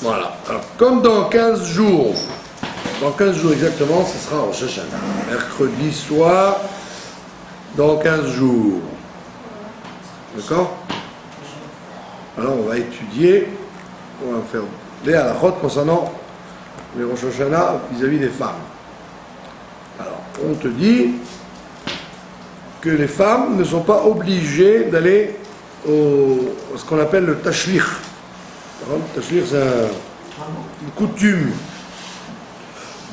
Voilà. Alors, comme dans 15 jours exactement, ce sera Rosh Hashanah. Mercredi soir, dans 15 jours. D'accord? Alors, on va étudier, on va faire des halakhot concernant les Rosh Hashanah vis-à-vis des femmes. Alors, on te dit que les femmes ne sont pas obligées d'aller ce qu'on appelle le tashlich. Le tashlich, c'est une coutume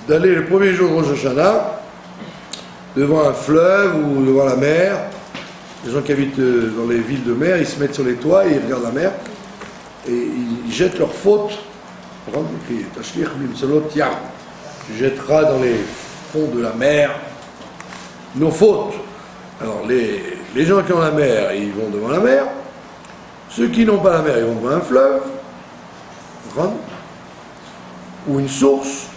d'aller le premier jour de Rosh Hashanah devant un fleuve ou devant la mer. Les gens qui habitent dans les villes de mer, ils se mettent sur les toits et ils regardent la mer et ils jettent leurs fautes. Tashlich bimsalot yam. Tu jetteras dans les fonds de la mer nos fautes. Alors les gens qui ont la mer, ils vont devant la mer. Ceux qui n'ont pas la mer, ils vont devant un fleuve ou une source.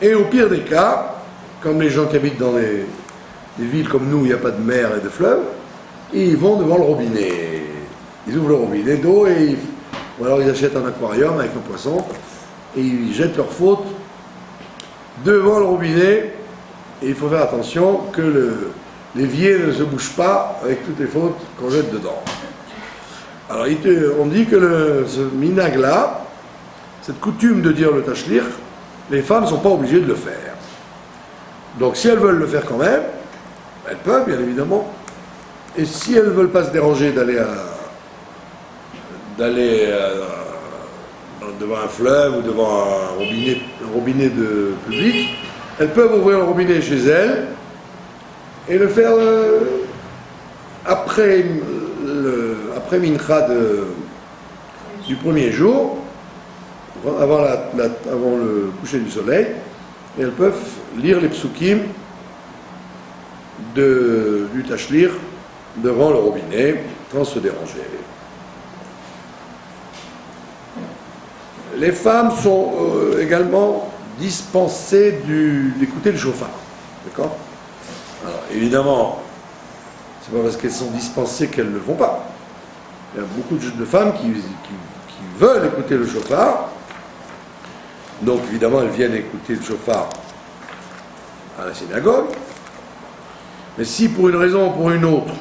Et au pire des cas, comme les gens qui habitent dans des villes comme nous, il n'y a pas de mer et de fleuve, ils vont devant le robinet. Ils ouvrent le robinet d'eau ou alors ils achètent un aquarium avec un poisson et ils jettent leurs fautes devant le robinet. Et il faut faire attention que l'évier ne se bouge pas avec toutes les fautes qu'on jette dedans. Alors on dit que ce minag-là, cette coutume de dire le tashlich, les femmes ne sont pas obligées de le faire. Donc si elles veulent le faire quand même, elles peuvent bien évidemment. Et si elles ne veulent pas se déranger d'aller devant un fleuve ou devant un robinet de public, elles peuvent ouvrir le robinet chez elles et le faire après mincha du premier jour, avant le coucher du soleil, et elles peuvent lire les psukim du tashlich devant le robinet sans se déranger. Les femmes sont également dispensées d'écouter le chauffard. D'accord? Alors évidemment, c'est pas parce qu'elles sont dispensées qu'elles ne le font pas. Il y a beaucoup de femmes qui veulent écouter le chauffard. Donc évidemment, elles viennent écouter le chauffard à la synagogue. Mais si pour une raison ou pour une autre,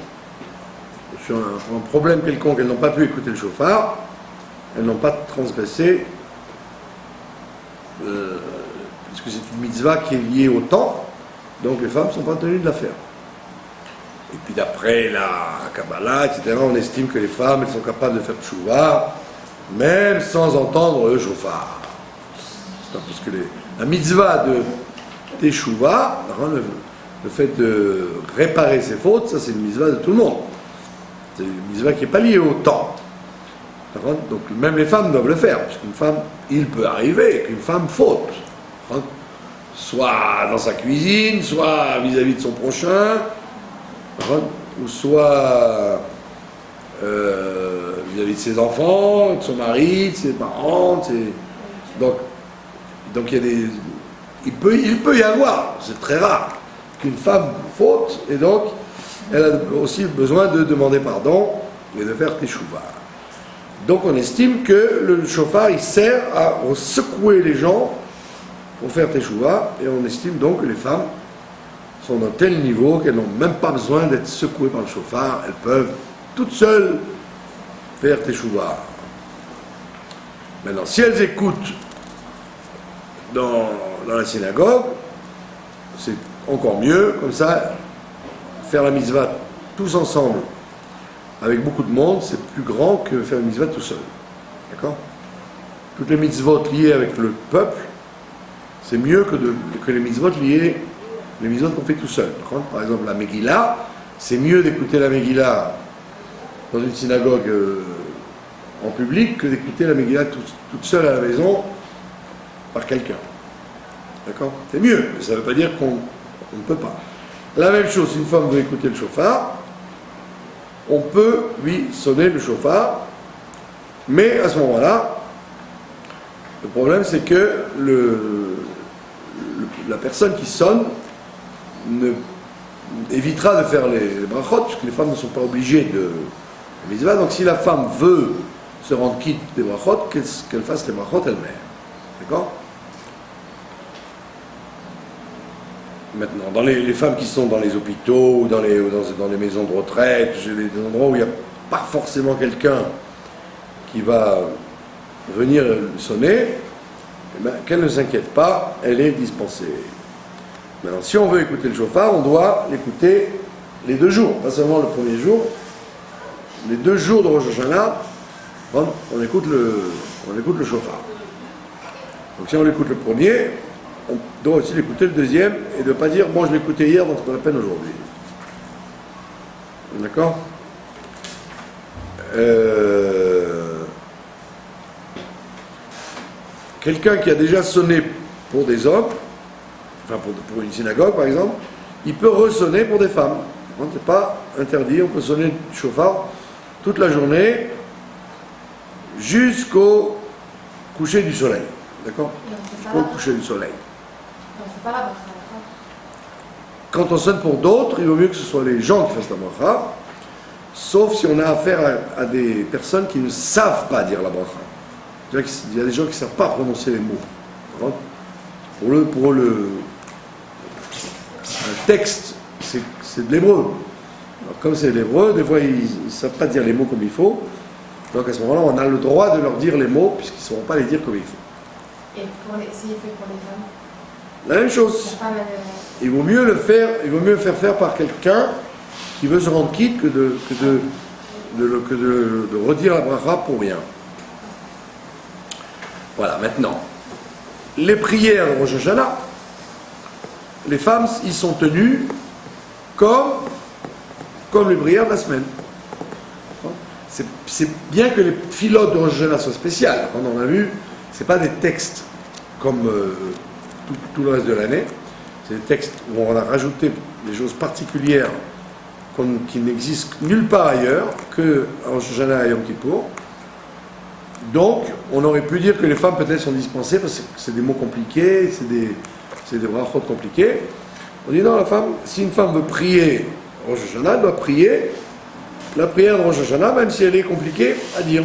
sur un problème quelconque, elles n'ont pas pu écouter le chauffard, elles n'ont pas transgressé, parce que c'est une mitzvah qui est liée au temps, donc les femmes ne sont pas tenues de la faire. Et puis d'après la Kabbalah, etc., on estime que les femmes, elles sont capables de faire tchouva, même sans entendre le chauffard. Parce que la mitzvah de teshuvah, le fait de réparer ses fautes, ça c'est une mitzvah de tout le monde. C'est une mitzvah qui n'est pas liée au temps. Donc même les femmes doivent le faire, parce qu'une femme, il peut arriver qu'une femme faute. Soit dans sa cuisine, soit vis-à-vis de son prochain, ou soit vis-à-vis de ses enfants, de son mari, de ses parents. Donc il peut y avoir, c'est très rare, qu'une femme faute, et donc elle a aussi besoin de demander pardon et de faire teshuvah. Donc on estime que le chauffard, il sert à secouer les gens pour faire teshuvah, et on estime donc que les femmes sont d'un tel niveau qu'elles n'ont même pas besoin d'être secouées par le chauffard, elles peuvent toutes seules faire teshuvah. Maintenant, si elles écoutent dans la synagogue, c'est encore mieux, comme ça, faire la mitzvah tous ensemble, avec beaucoup de monde, c'est plus grand que faire une mitzvah tout seul. D'accord? Toutes les mitzvot liées avec le peuple, c'est mieux que les mitzvot qu'on fait tout seul. Par exemple, la Megillah, c'est mieux d'écouter la Megillah dans une synagogue en public que d'écouter la Megillah toute seule à la maison par quelqu'un. D'accord? C'est mieux, mais ça ne veut pas dire qu'on ne peut pas. La même chose, si une femme veut écouter le chauffard, on peut lui sonner le chauffard, mais à ce moment-là, le problème c'est que la personne qui sonne évitera de faire les brachot, puisque les femmes ne sont pas obligées de mitzvah. Donc si la femme veut se rendre quitte des brachot, qu'elle fasse les brachot elle-même. D'accord? Maintenant, dans les femmes qui sont dans les hôpitaux ou dans les maisons de retraite, des endroits où il n'y a pas forcément quelqu'un qui va venir sonner, eh bien, qu'elle ne s'inquiète pas, elle est dispensée. Maintenant, si on veut écouter le chauffard, on doit l'écouter les 2 jours, pas seulement le premier jour, les 2 jours de Rosh Hashanah, on écoute le chauffard. Donc si on l'écoute le premier, on doit aussi l'écouter le deuxième et ne pas dire bon je l'ai écouté hier donc c'est pas la peine aujourd'hui. D'accord? Quelqu'un qui a déjà sonné pour des hommes, enfin pour une synagogue par exemple, il peut ressonner pour des femmes. C'est pas interdit, on peut sonner du chauffard toute la journée jusqu'au coucher du soleil. D'accord? Jusqu'au coucher du soleil. Pas la bracha. Quand on sonne pour d'autres, il vaut mieux que ce soit les gens qui fassent la bracha, sauf si on a affaire à des personnes qui ne savent pas dire la bracha. Il y a des gens qui ne savent pas prononcer les mots. Pour le un texte, c'est de l'hébreu. Alors, comme c'est de l'hébreu, des fois ils ne savent pas dire les mots comme il faut. Donc à ce moment-là, on a le droit de leur dire les mots puisqu'ils ne sauront pas les dire comme il faut. Et s'il fait pour les femmes? La même chose. Il vaut mieux faire faire par quelqu'un qui veut se rendre quitte que de redire la bracha pour rien. Voilà, maintenant, les prières de Rosh Hashanah, les femmes y sont tenues comme les prières de la semaine. C'est bien que les filotes de Rosh Hashanah soient spéciales. Comme on a vu, ce n'est pas des textes comme tout le reste de l'année. C'est des textes où on a rajouté des choses particulières qui n'existent nulle part ailleurs que en Rosh Hashanah et Yom Kippour. Donc, on aurait pu dire que les femmes peut-être sont dispensées parce que c'est des mots compliqués, c'est des brachot compliqués. On dit non, si une femme veut prier Rosh Hashanah, elle doit prier la prière de Rosh Hashanah, même si elle est compliquée à dire.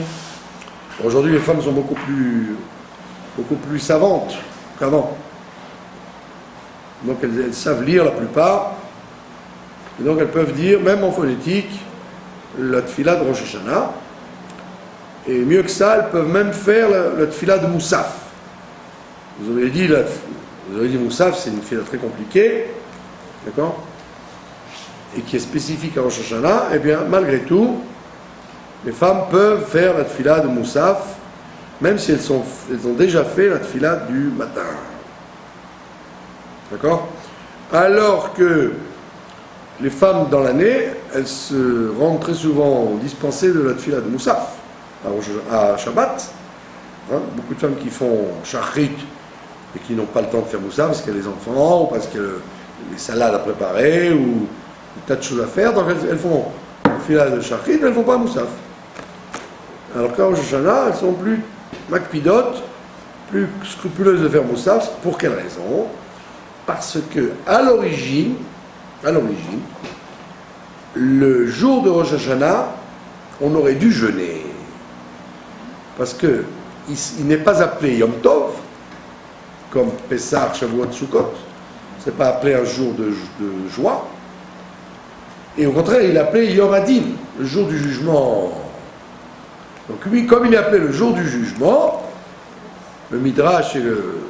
Aujourd'hui, les femmes sont beaucoup plus savantes qu'avant. Donc elles savent lire la plupart, et donc elles peuvent dire, même en phonétique, la tfila de Rosh Hashanah. Et mieux que ça, elles peuvent même faire la tfila de Moussaf. Vous avez dit Moussaf, c'est une tfila très compliquée, d'accord? Et qui est spécifique à Rosh Hashanah. Eh bien, malgré tout, les femmes peuvent faire la tfila de Moussaf, même si elles ont déjà fait la tfila du matin. D'accord? Alors que les femmes dans l'année, elles se rendent très souvent dispensées de la tfila de Moussaf à Shabbat. Beaucoup de femmes qui font shachrit et qui n'ont pas le temps de faire Moussaf parce qu'il y a les enfants, ou parce qu'il y a les salades à préparer, ou des tas de choses à faire. Donc elles font la tfila de shachrit, mais elles ne font pas Moussaf. Alors qu'à Rosh Hashanah, elles sont plus makpidotes, plus scrupuleuses de faire Moussaf. Pour quelle raison? Parce que à l'origine, le jour de Rosh Hashanah, on aurait dû jeûner. Parce que il n'est pas appelé Yom Tov, comme Pessah, Shavuot, Sukkot. Ce n'est pas appelé un jour de joie. Et au contraire, il est appelé Yom Hadin, le jour du jugement. Donc lui, comme il est appelé le jour du jugement, le Midrash et le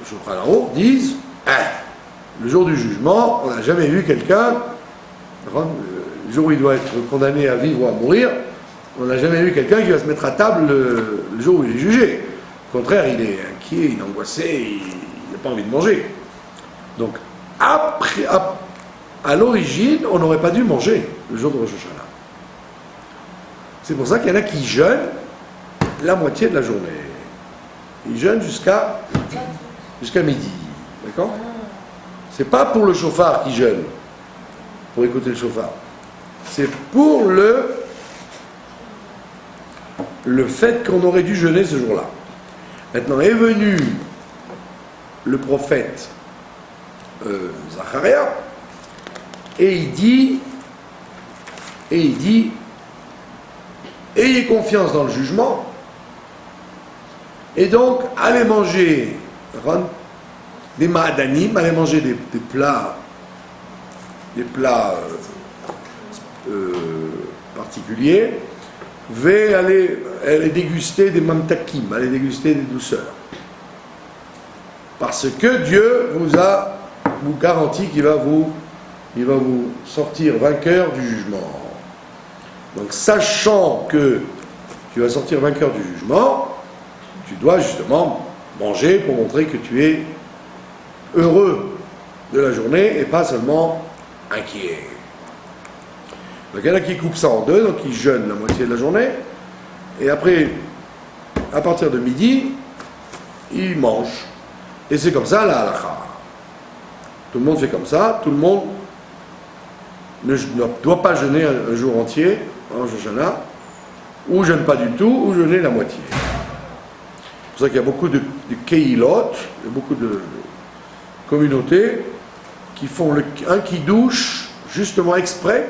Shulchan Aruch disent le jour du jugement, on n'a jamais vu quelqu'un, le jour où il doit être condamné à vivre ou à mourir, on n'a jamais vu quelqu'un qui va se mettre à table le jour où il est jugé. Au contraire, il est inquiet, il est angoissé, il n'a pas envie de manger. Donc, à l'origine, on n'aurait pas dû manger le jour de Rosh Hashanah. C'est pour ça qu'il y en a qui jeûnent la moitié de la journée. Ils jeûnent jusqu'à midi. D'accord? C'est pas pour le chauffard qu'ils jeûnent, pour écouter le chauffard. C'est pour le fait qu'on aurait dû jeûner ce jour-là. Maintenant est venu le prophète Zacharia et il dit ayez confiance dans le jugement, et donc allez manger des ma'adanim, allez manger des plats particuliers, allez déguster des mamtakim, allez déguster des douceurs. Parce que Dieu vous garantit qu'il va vous sortir vainqueur du jugement. Donc, sachant que tu vas sortir vainqueur du jugement, tu dois justement manger pour montrer que tu es heureux de la journée et pas seulement inquiet. Donc, il y en a qui coupent ça en deux, donc ils jeûnent la moitié de la journée, et après, à partir de midi, ils mangent. Et c'est comme ça la halakha. Tout le monde fait comme ça, tout le monde ne doit pas jeûner un jour entier, en Rosh Hashanah, ou jeûne pas du tout, ou jeûner la moitié. C'est pour ça qu'il y a beaucoup de keilot, il y a beaucoup de communautés qui font un kiddush justement exprès,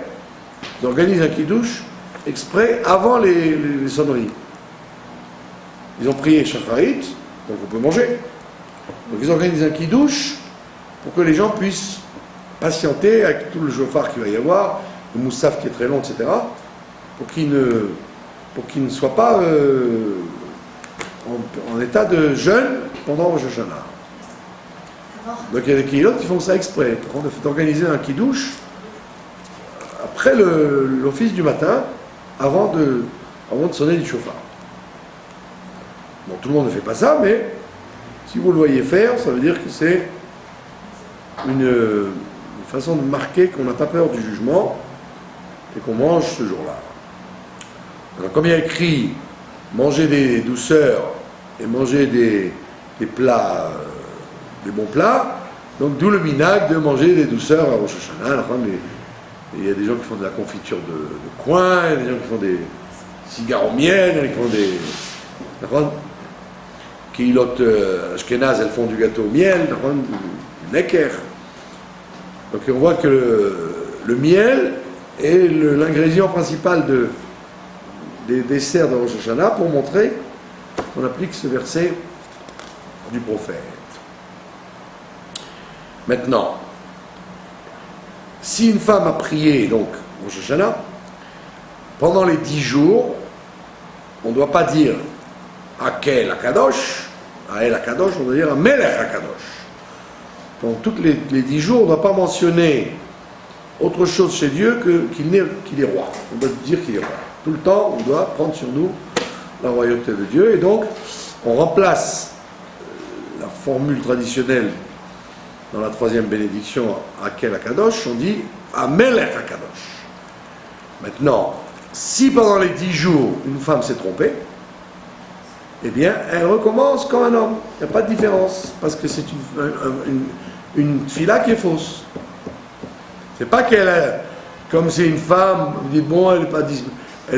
ils organisent un kiddush exprès avant les sonneries. Ils ont prié Shacharit, donc on peut manger. Donc ils organisent un kiddush pour que les gens puissent patienter avec tout le chauffard qu'il va y avoir, le moussaf qui est très long, etc., pour qu'ils ne soient pas en état de jeûne pendant Rosh Hashanah. Donc il y a des kiddush qui font ça exprès, d'organiser un kiddush après l'office du matin, avant de sonner du chauffard. Bon, tout le monde ne fait pas ça, mais si vous le voyez faire, ça veut dire que c'est une façon de marquer qu'on n'a pas peur du jugement et qu'on mange ce jour-là. Alors, comme il y a écrit manger des douceurs et manger des plats, des bons plats, donc d'où le minag de manger des douceurs à Rosh Hashanah. Il y a des gens qui font de la confiture de coin, il y a des gens qui font des cigares au miel, il y a des gens qui font des Kehilot Ashkenaz, elles font du gâteau au miel, du necker. Donc on voit que le miel est l'ingrédient principal des desserts de Rosh Hashanah pour montrer qu'on applique ce verset du prophète. Maintenant, si une femme a prié, donc Rosh Hashanah, pendant les 10 jours, on ne doit pas dire Akel Akadosh, Ael Akadosh, on doit dire Melech Akadosh. Pendant tous les 10 jours, on ne doit pas mentionner autre chose chez Dieu qu'il est roi. On doit dire qu'il est roi. Tout le temps, on doit prendre sur nous la royauté de Dieu. Et donc, on remplace la formule traditionnelle dans la 3e bénédiction, Akel Akadosh, on dit Amelech Akadosh. Maintenant, si pendant les 10 jours, une femme s'est trompée, eh bien, elle recommence comme un homme. Il n'y a pas de différence, parce que c'est une fila qui est fausse. C'est pas comme c'est une femme, vous dites, bon, elle n'est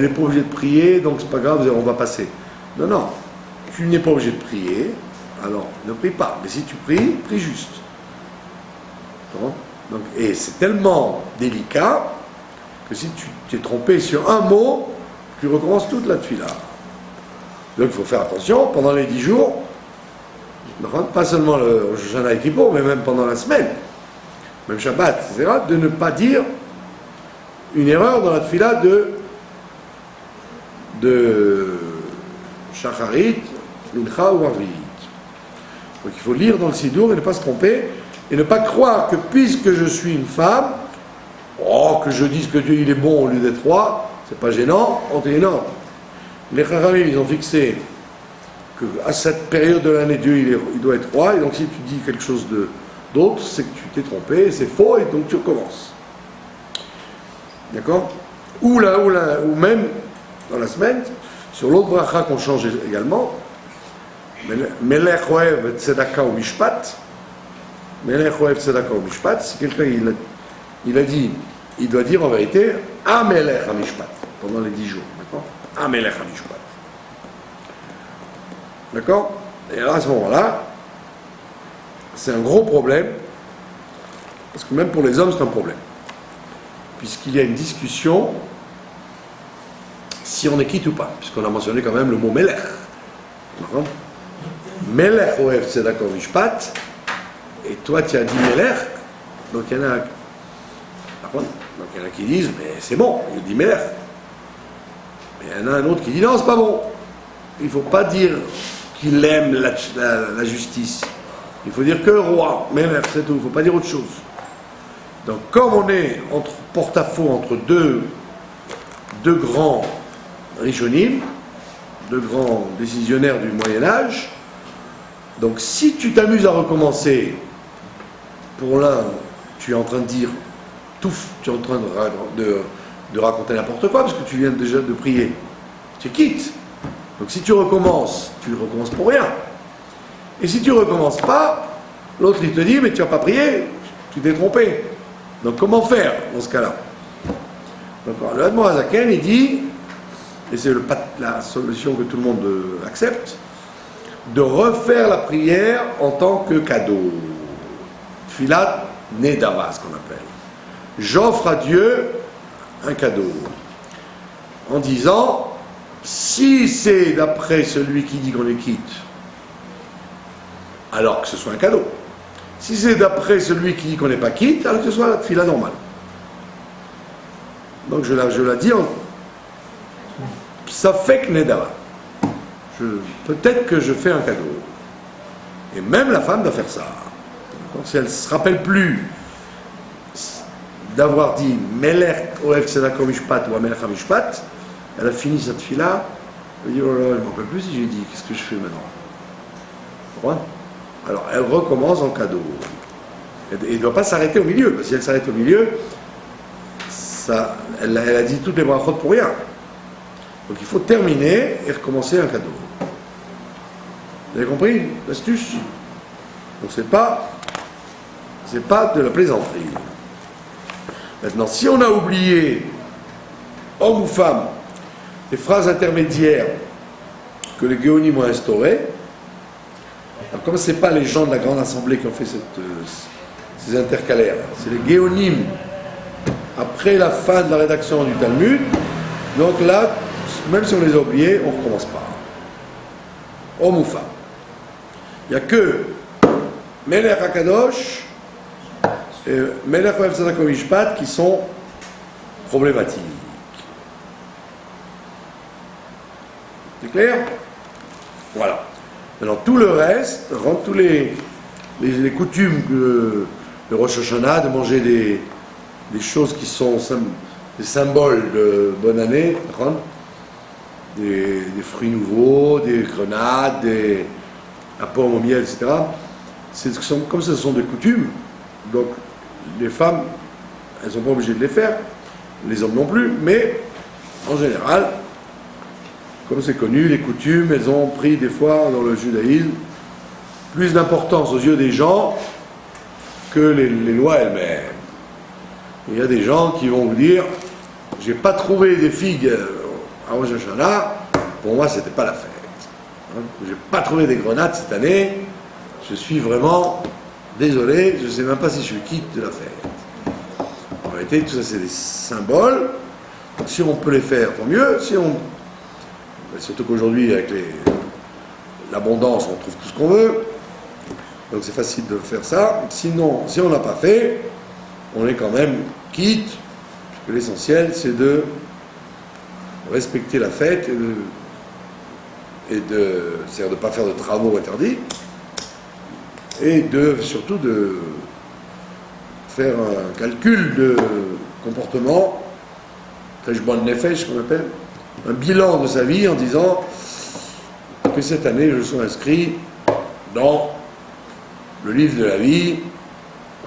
pas obligée de prier, donc c'est pas grave, on va passer. Non, non, tu n'es pas obligé de prier, alors ne prie pas. Mais si tu pries, prie juste. Donc, et c'est tellement délicat que si tu t'es trompé sur un mot, tu recommences toute la tefila. Donc il faut faire attention, pendant les 10 jours, pas seulement le Rosh Hashanah et Kippour, mais même pendant la semaine, même Shabbat, etc., de ne pas dire une erreur dans la tefila de Shacharit, Mincha ou Arvit. Donc il faut lire dans le Sidour et ne pas se tromper, et ne pas croire que puisque je suis une femme, que je dise que Dieu il est bon au lieu d'être roi, c'est pas gênant, on est énorme. Les Chachamim, ils ont fixé qu'à cette période de l'année, Dieu il doit être roi, et donc si tu dis quelque chose d'autre, c'est que tu t'es trompé, c'est faux, et donc tu recommences. D'accord ? Ou même, dans la semaine, sur l'autre bracha qu'on change également, Melech Oev Tzedaka ou Mishpat, Melech Oev Tzedaka ou Mishpat, si quelqu'un il a dit, il doit dire en vérité, Amelech HaMishpat, pendant les 10 jours, d'accord ? Amelech HaMishpat. D'accord ? Et là, à ce moment-là, c'est un gros problème, parce que même pour les hommes, c'est un problème. Puisqu'il y a une discussion, si on est quitte ou pas, puisqu'on a mentionné quand même le mot Melech. Melech Oev Tzedaka Mishpat, et toi tu as dit Melech, donc il y en a. Donc il y en a qui disent, mais c'est bon, il dit Melech. Mais il y en a un autre qui dit, non, c'est pas bon. Il ne faut pas dire qu'il aime la justice. Il faut dire que roi, Melech, c'est tout, il ne faut pas dire autre chose. Donc comme on est porte-à-faux entre deux grands Rishonim, deux grands décisionnaires du Moyen-Âge, donc si tu t'amuses à recommencer, pour l'un, tu es en train de dire tout, tu es en train de raconter n'importe quoi, parce que tu viens déjà de prier. Tu quittes. Donc si tu recommences pour rien. Et si tu recommences pas, l'autre il te dit, mais tu n'as pas prié, tu t'es trompé. Donc comment faire dans ce cas-là? Donc le Admor Hazaken, il dit, et c'est la solution que tout le monde accepte, de refaire la prière en tant que cadeau. Filat Nedava, ce qu'on appelle. J'offre à Dieu un cadeau. En disant, si c'est d'après celui qui dit qu'on est quitte, alors que ce soit un cadeau. Si c'est d'après celui qui dit qu'on n'est pas quitte, alors que ce soit la fila normale. Donc je la dis en ça fait que Nedava. Peut-être que je fais un cadeau. Et même la femme doit faire ça. Donc, si elle ne se rappelle plus d'avoir dit Melech Oev Tzedaka Mishpat ou Melech Mishpat, elle a fini cette fila, elle dit oh là là, elle ne m'en rappelle plus si j'ai dit, qu'est-ce que je fais maintenant? Alors elle recommence en cadeau. Elle ne doit pas s'arrêter au milieu, parce que si elle s'arrête au milieu, elle a dit toutes les brachot pour rien. Donc il faut terminer et recommencer un cadeau. Vous avez compris l'astuce? Donc c'est pas de la plaisanterie. Maintenant, si on a oublié, homme ou femme, les phrases intermédiaires que les Géonim ont instaurées, alors comme ce n'est pas les gens de la Grande Assemblée qui ont fait ces intercalaires, c'est les Géonim après la fin de la rédaction du Talmud, donc là, même si on les a oubliés, on ne recommence pas. Homme ou femme. Il n'y a que Melech HaKadosh et Melech Oev Tzedaka Mishpat qui sont problématiques. C'est clair? Voilà. Alors tout le reste, tous les coutumes de Rosh Hashanah, de manger des choses qui sont des symboles de bonne année, des fruits nouveaux, des grenades, la pomme au miel, etc. Comme ce sont des coutumes, donc les femmes, elles ne sont pas obligées de les faire, les hommes non plus, mais en général, comme c'est connu, les coutumes, elles ont pris des fois dans le judaïsme plus d'importance aux yeux des gens que les lois elles-mêmes. Il y a des gens qui vont vous dire, j'ai pas trouvé des figues à Rosh Hashanah, pour moi c'était pas la fête. J'ai pas trouvé des grenades cette année, je suis vraiment désolé, je sais même pas si je suis quitte de la fête. En réalité, tout ça c'est des symboles, donc si on peut les faire, tant mieux, surtout qu'aujourd'hui avec l'abondance on trouve tout ce qu'on veut, donc c'est facile de faire ça. Sinon, si on n'a pas fait, on est quand même quitte, puisque l'essentiel c'est de respecter la fête c'est-à-dire de ne pas faire de travaux interdits, et surtout de faire un calcul de comportement, Kheshbon Nefesh qu'on appelle, un bilan de sa vie en disant que cette année je suis inscrit dans le livre de la vie,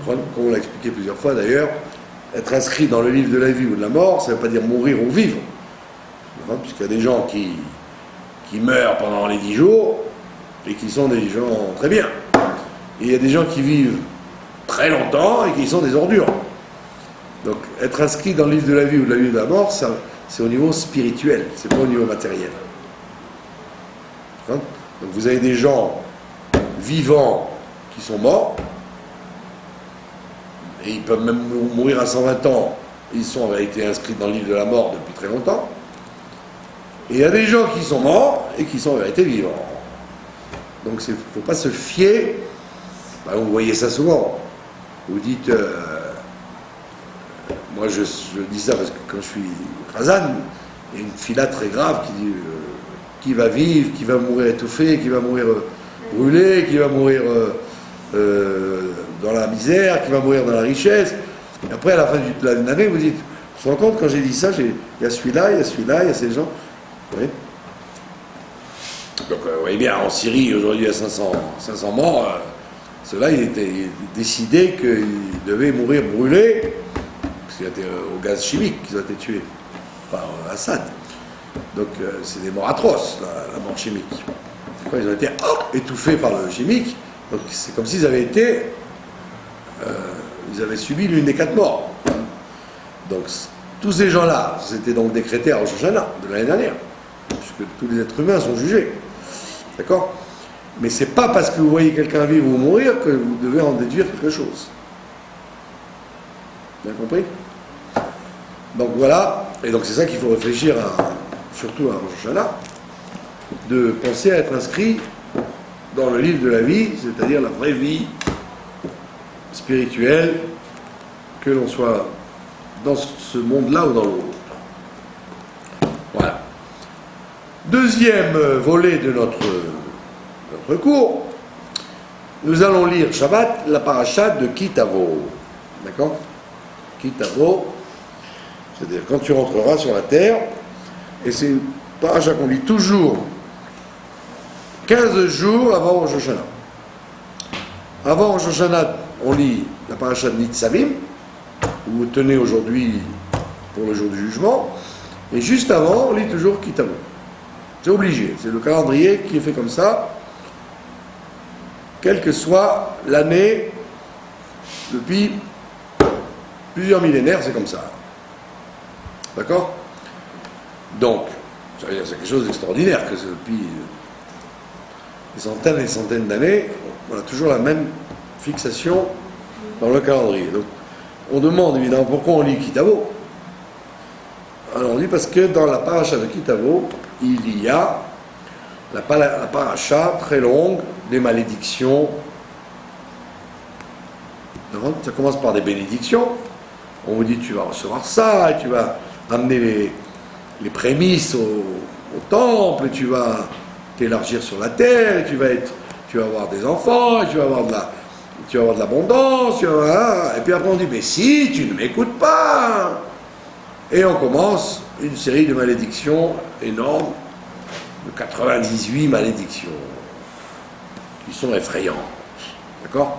comme on l'a expliqué plusieurs fois d'ailleurs. Être inscrit dans le livre de la vie ou de la mort, ça ne veut pas dire mourir ou vivre, puisqu'il y a des gens qui meurent pendant les 10 jours et qui sont des gens très bien, et il y a des gens qui vivent très longtemps et qui sont des ordures. Donc être inscrit dans le livre de la vie ou de la vie de la mort, ça, c'est au niveau spirituel, c'est pas au niveau matériel. Donc vous avez des gens vivants qui sont morts, et ils peuvent même mourir à 120 ans, ils sont en réalité inscrits dans le livre de la mort depuis très longtemps. Et il y a des gens qui sont morts et qui sont en vérité vivants. Donc il ne faut pas se fier. Ben, vous voyez ça souvent. Vous dites, moi je dis ça parce que quand je suis Khazan, il y a une fila très grave qui dit qui va vivre, qui va mourir étouffé, qui va mourir brûlé, qui va mourir dans la misère, qui va mourir dans la richesse. Et après, à la fin de l'année, vous dites, vous vous rendez compte, quand j'ai dit ça, il y a celui-là, il y a celui-là, il y a ces gens. Vous voyez. Donc, vous voyez bien, en Syrie, aujourd'hui, il y a 500 morts. Ceux-là, il était décidé qu'ils devaient mourir brûlés, parce qu'il y a au gaz chimique qu'ils ont été tués par Assad. Donc, c'est des morts atroces, la mort chimique. Quand ils ont été étouffés par le chimique, donc c'est comme s'ils avaient été. Ils avaient subi l'une des 4 morts. Donc, tous ces gens-là, c'était donc décrété à Rosh Hashanah de l'année dernière, puisque tous les êtres humains sont jugés. D'accord? Mais c'est pas parce que vous voyez quelqu'un vivre ou mourir que vous devez en déduire quelque chose. Bien compris? Donc voilà, et donc c'est ça qu'il faut réfléchir surtout à Rosh Hashanah, de penser à être inscrit dans le livre de la vie, c'est-à-dire la vraie vie spirituelle, que l'on soit dans ce monde-là ou dans l'autre. Voilà. Deuxième volet de notre cours, nous allons lire Shabbat, la paracha de Ki Tavo. D'accord? Ki Tavo, c'est-à-dire quand tu rentreras sur la terre, et c'est une paracha qu'on lit toujours 15 jours avant Rosh Hashanah. Avant Rosh Hashanah, on lit la paracha de Nitzavim, où vous tenez aujourd'hui pour le jour du jugement, et juste avant, on lit toujours Ki Tavo. C'est obligé, c'est le calendrier qui est fait comme ça, quelle que soit l'année, depuis plusieurs millénaires, c'est comme ça. D'accord? Donc, c'est quelque chose d'extraordinaire, que depuis des centaines et des centaines d'années, on a toujours la même fixation dans le calendrier. Donc, on demande évidemment pourquoi on lit Ki Tavo. Alors on dit parce que dans la paracha de Ki Tavo, il y a la paracha très longue des malédictions. Ça commence par des bénédictions. On vous dit tu vas recevoir ça, et tu vas amener les prémices au temple, et tu vas t'élargir sur la terre, et tu vas avoir des enfants, et tu vas avoir de l'abondance, et puis après on dit mais si tu ne m'écoutes pas, et on commence une série de malédictions énormes, de 98 malédictions qui sont effrayantes, d'accord?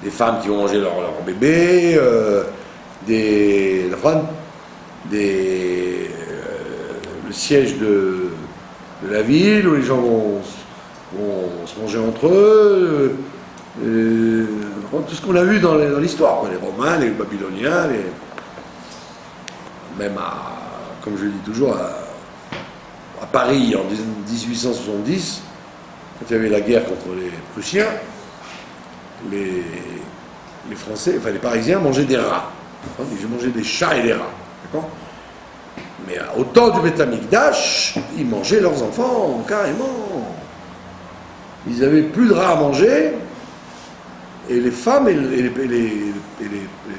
Des femmes qui vont manger leur bébé, le siège de la ville où les gens vont se manger entre eux, tout ce qu'on a vu dans l'histoire, les Romains, les Babyloniens, même comme je le dis toujours, à Paris en 1870, quand il y avait la guerre contre les Prussiens, les Français, enfin les Parisiens mangeaient des rats. Ils mangeaient des chats et des rats. D'accord? Mais au temps du Beth Amikdash, ils mangeaient leurs enfants, carrément. Ils n'avaient plus de rats à manger, et les femmes et les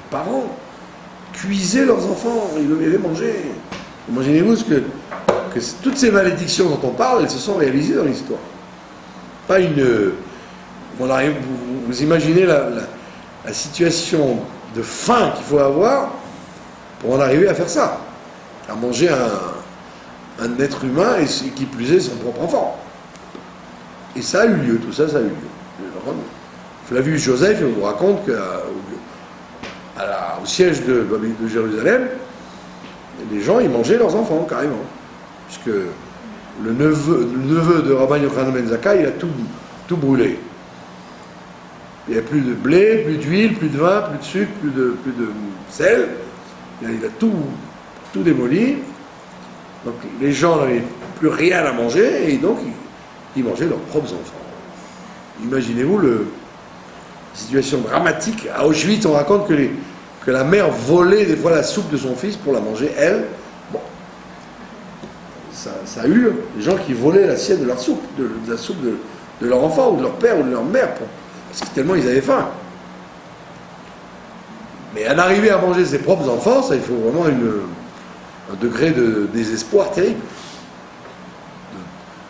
parents cuisaient leurs enfants, ils les mangeaient. Imaginez-vous que toutes ces malédictions dont on parle, elles se sont réalisées dans l'histoire. Pas une... vous imaginez la situation de faim qu'il faut avoir pour en arriver à faire ça, à manger un être humain et qui plus est son propre enfant. Et ça a eu lieu, tout ça, ça a eu lieu. Flavius Joseph, il vous raconte qu'au siège de Jérusalem, les gens, ils mangeaient leurs enfants, carrément. Puisque le neveu de Rabbi Yochanan ben Zakkai, il a tout brûlé. Il n'y a plus de blé, plus d'huile, plus de vin, plus de sucre, plus de sel. Il a tout démoli. Donc les gens n'avaient plus rien à manger et donc ils mangeaient leurs propres enfants. Imaginez-vous la situation dramatique. À Auschwitz, on raconte que la mère volait des fois la soupe de son fils pour la manger, elle. Bon. ça a eu des gens qui volaient l'assiette de leur soupe, de la soupe de leur enfant ou de leur père ou de leur mère, parce que tellement ils avaient faim. Mais en arriver à manger ses propres enfants, ça, il faut vraiment un degré de désespoir terrible.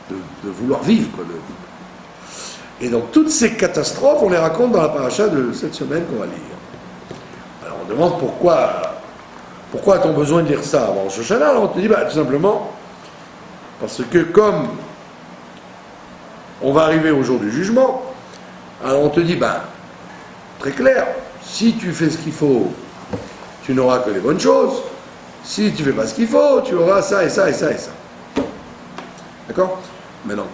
De vouloir vivre, quoi. Et donc toutes ces catastrophes, on les raconte dans la paracha de cette semaine qu'on va lire. Alors on demande pourquoi a-t-on besoin de lire ça avant Rosh Hashanah? Alors on te dit, tout simplement, parce que comme on va arriver au jour du jugement, alors on te dit, très clair, si tu fais ce qu'il faut, tu n'auras que les bonnes choses. Si tu ne fais pas ce qu'il faut, tu auras ça et ça et ça et ça. D'accord? Maintenant,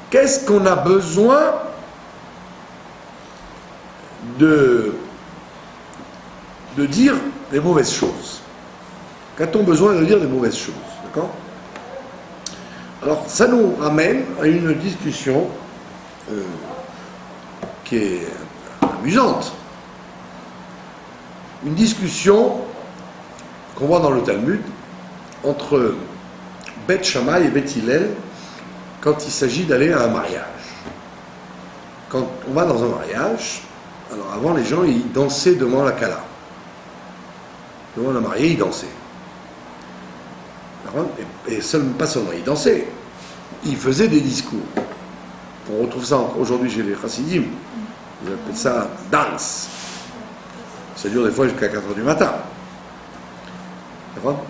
qu'est-ce qu'on a besoin de dire des mauvaises choses? Qu'a-t-on besoin de dire des mauvaises choses? D'accord? Alors, ça nous ramène à une discussion qui est amusante. Une discussion qu'on voit dans le Talmud entre Beth Shammai et Beth Hillel quand il s'agit d'aller à un mariage. Quand on va dans un mariage, alors avant les gens ils dansaient devant la Kala. Devant la mariée, ils dansaient. Et pas seulement ils dansaient, ils faisaient des discours. On retrouve ça aujourd'hui chez les Chassidim. Ils appellent ça danse. Ça dure des fois jusqu'à 4h du matin. D'accord?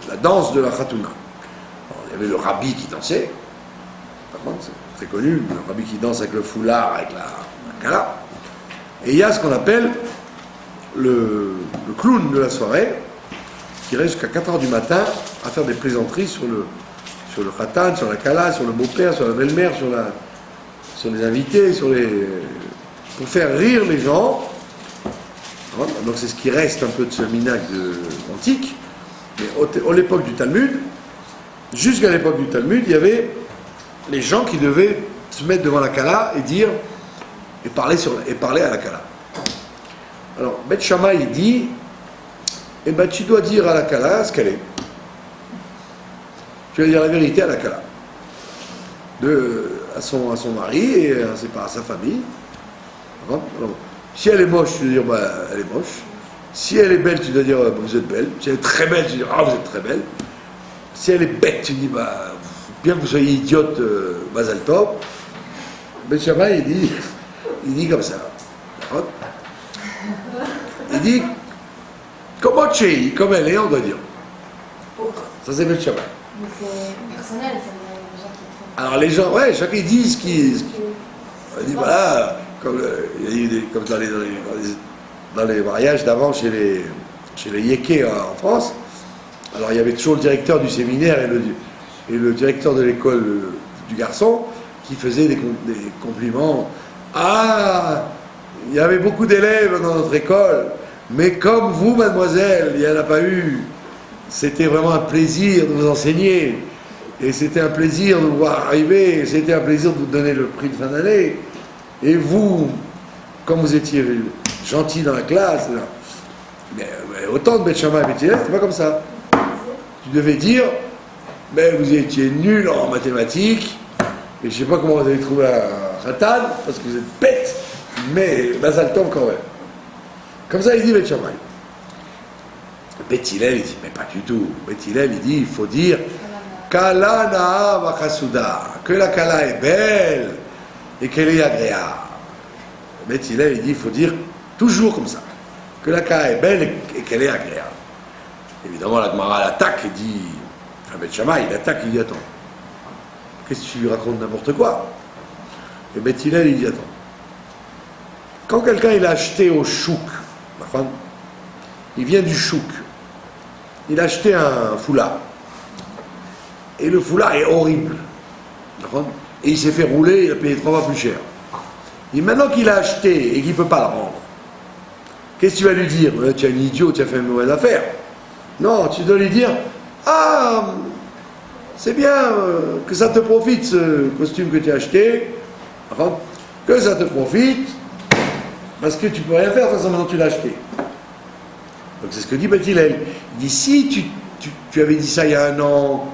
La danse de la Khatouna. Alors, il y avait le rabbi qui dansait. C'est très connu, le rabbi qui danse avec le foulard, avec la kala. Et il y a ce qu'on appelle le clown de la soirée, qui reste jusqu'à 4h du matin à faire des plaisanteries sur le khatan, sur la kala, sur le beau-père, sur la belle-mère, sur les invités, pour faire rire les gens. Donc c'est ce qui reste un peu de ce minhag antique. Mais à l'époque du Talmud, jusqu'à l'époque du Talmud, il y avait les gens qui devaient se mettre devant la Kala et parler à la Kala. Alors, Beth Shammai, il dit, tu dois dire à la Kala ce qu'elle est. Tu vas dire la vérité à la Kala. À son mari et à sa famille. Alors, si elle est moche, tu dois dire, elle est moche. Si elle est belle, tu dois dire, vous êtes belle. Si elle est très belle, tu dois dire, vous êtes très belle. Si elle est bête, tu dis, bien que vous soyez idiote, Mazal Tov. Beth Shammai, il dit comme ça. Il dit, comme elle est, on doit dire. Ça, c'est Beth Shammai. Mais c'est personnel, ça veut dire déjà qui est Alors les gens, chacun dit ce qu'il... On dit, voilà, comme dans les mariages d'avant chez les Yékés en France, alors il y avait toujours le directeur du séminaire et le directeur de l'école du garçon qui faisait des compliments. Ah, il y avait beaucoup d'élèves dans notre école, mais comme vous, mademoiselle, il n'y en a pas eu. C'était vraiment un plaisir de vous enseigner. Et c'était un plaisir de vous voir arriver. C'était un plaisir de vous donner le prix de fin d'année. Et vous, comme vous étiez gentil dans la classe, mais autant de Beth Shammai et Beth Hillel, c'était pas comme ça. Tu devais dire, mais vous étiez nul en mathématiques, et je sais pas comment vous avez trouvé un khatan, parce que vous êtes bête, mais Mazal Tov quand même. Comme ça, il dit Beth Shammai. Beth Hillel, il dit, mais pas du tout. Beth Hillel, il dit, il faut dire Kala na'a v'chasuda, que la Kala est belle et qu'elle est agréable. Beth Hillel, il dit, il faut dire toujours comme ça, que la Kala est belle et qu'elle est agréable. Évidemment, la Gemara l'attaque et dit, Beth Shammai, il attaque, il dit, attends, qu'est-ce que tu lui racontes n'importe quoi? Et Beth Hillel, il dit, attends, quand quelqu'un il a acheté au chouk, il vient du chouk, il a acheté un foulard, et le foulard est horrible, et il s'est fait rouler, il a payé 3 fois plus cher. Et maintenant qu'il a acheté et qu'il ne peut pas le rendre, qu'est-ce que tu vas lui dire? Tu es un idiot, tu as fait une mauvaise affaire. Non, tu dois lui dire, ah, c'est bien que ça te profite ce costume que tu as acheté, que ça te profite, parce que tu ne peux rien faire de toute façon maintenant tu l'as acheté. Donc c'est ce que dit Beth Hillel. Il dit, si tu avais dit ça il y a 1 an,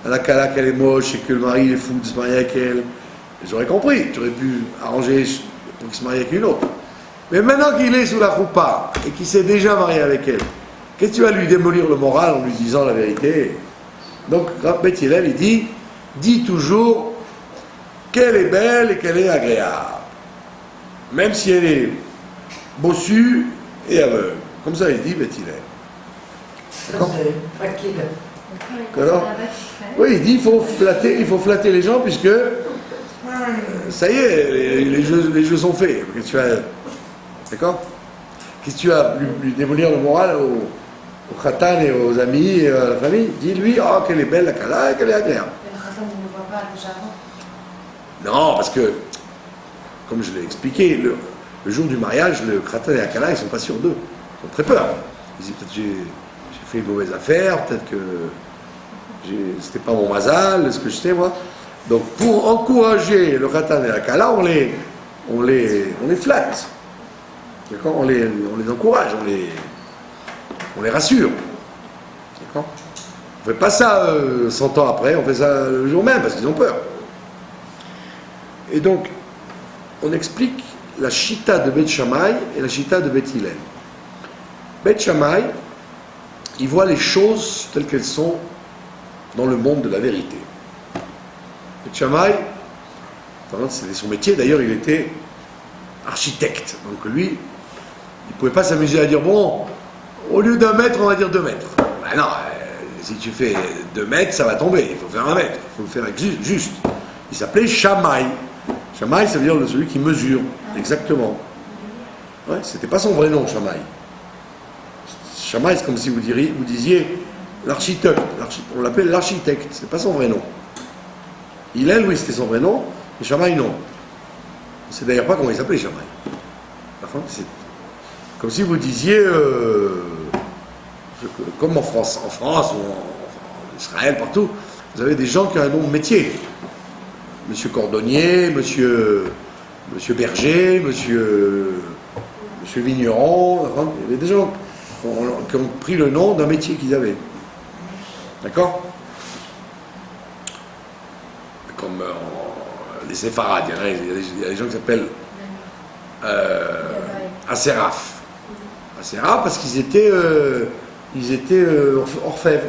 la Kala qu'elle est moche et que le mari est fou de se marier avec elle, j'aurais compris, tu aurais pu arranger pour qu'il se marie avec une autre. Mais maintenant qu'il est sous la roupa et qu'il s'est déjà marié avec elle, qu'est-ce que tu vas lui démolir le moral en lui disant la vérité? Donc, Beth Hillel, il dit, dis toujours qu'elle est belle et qu'elle est agréable. Même si elle est bossue et aveugle. Comme ça, il dit Beth Hillel. D'accord? Alors, oui, il dit il faut flatter les gens puisque ça y est, les jeux sont faits. D'accord? Qu'est-ce que tu vas lui démolir le moral au khatan et aux amis et à la famille? Dis-lui, oh, qu'elle est belle la Kala et qu'elle est agréable. Mais le khatan, il ne voit pas déjà avant. Non, parce que, comme je l'ai expliqué, le jour du mariage, le khatan et la Kala, ils ne sont pas sûrs d'eux. Ils ont très peur. Ils disent peut-être j'ai fait une mauvaise affaire, peut-être que c'était pas mon mazal, ce que je sais moi. Donc pour encourager le khatan et la Kala, on les flatte. D'accord? On les encourage, on les rassure. D'accord? On ne fait pas ça 100 ans après, on fait ça le jour même parce qu'ils ont peur. Et donc, on explique la chita de Beth Shammai et la chita de Beth Hillel. Beth Shammai, il voit les choses telles qu'elles sont dans le monde de la vérité. Beth Shammai, c'était son métier, d'ailleurs il était architecte. Donc lui, il ne pouvait pas s'amuser à dire, bon, au lieu d'1 mètre, on va dire 2 mètres. Ben non, si tu fais 2 mètres, ça va tomber, il faut faire 1 mètre, il faut le faire juste. Il s'appelait Shammai. Shammai, ça veut dire celui qui mesure, exactement. Ouais, c'était pas son vrai nom, Shammai. Shammai, c'est comme si vous disiez l'architecte. On l'appelle l'architecte, c'est pas son vrai nom. Hillel, oui, c'était son vrai nom, mais Shammai, non. On ne sait d'ailleurs pas comment il s'appelait, Shammai. C'est comme si vous disiez, comme en France ou en Israël, partout, vous avez des gens qui ont un nom de métier. Monsieur Cordonnier, monsieur Berger, monsieur Vigneron, enfin, il y avait des gens qui ont pris le nom d'un métier qu'ils avaient. D'accord? Comme les séfarades, il y a des gens qui s'appellent Aséraph. Aséraph parce qu'ils étaient orfèvres.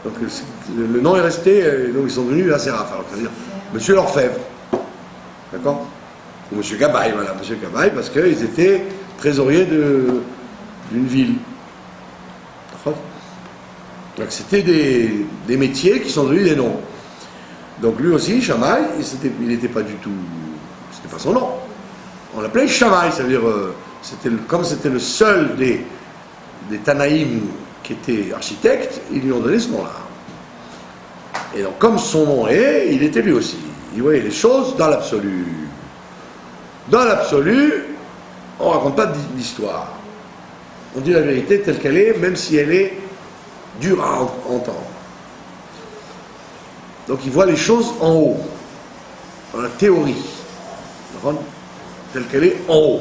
Donc le nom est resté, donc ils sont devenus Aséraph. Alors c'est-à-dire Monsieur l'orfèvre. D'accord? Ou Monsieur Gabaye, voilà, Monsieur Gabaye, parce qu'ils étaient trésoriers d'une ville. Donc c'était des métiers qui sont devenus des noms. Donc lui aussi, Shammai, il n'était pas du tout, c'était pas son nom. On l'appelait Shammai, ça veut dire, comme c'était le seul des Tanaïm qui était architecte, ils lui ont donné ce nom-là. Et donc comme son nom est, il était lui aussi. Il voyait les choses dans l'absolu. Dans l'absolu, on ne raconte pas d'histoire. On dit la vérité telle qu'elle est, même si elle est dure à entendre. Donc il voit les choses en haut, dans la théorie, telle qu'elle est en haut,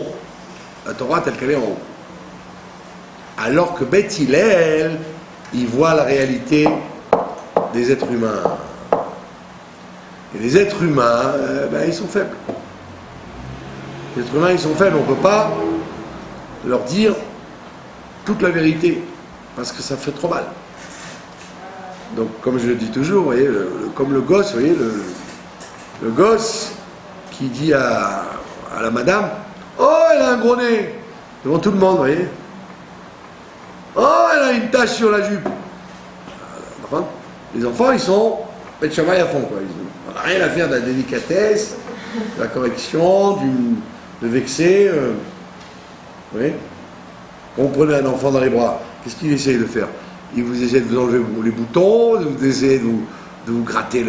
la Torah telle qu'elle est en haut. Alors que Beth Hillel, il voit la réalité des êtres humains. Et les êtres humains, ils sont faibles. Les êtres humains, ils sont faibles, on ne peut pas leur dire toute la vérité, parce que ça fait trop mal. Donc, comme je le dis toujours, vous voyez, comme le gosse, vous voyez, le gosse qui dit à la madame, « Oh, elle a un gros nez !» devant tout le monde, vous voyez. « Oh, elle a une tache sur la jupe !» Enfin, les enfants, ils sont Beth Shammai à fond, quoi. Ils n'ont rien à faire de la délicatesse, de la correction, de vexer. Vous voyez. Quand vous prenez un enfant dans les bras, qu'est-ce qu'il essaye de faire? Il vous essaie de vous enlever les boutons, vous essayez de vous gratter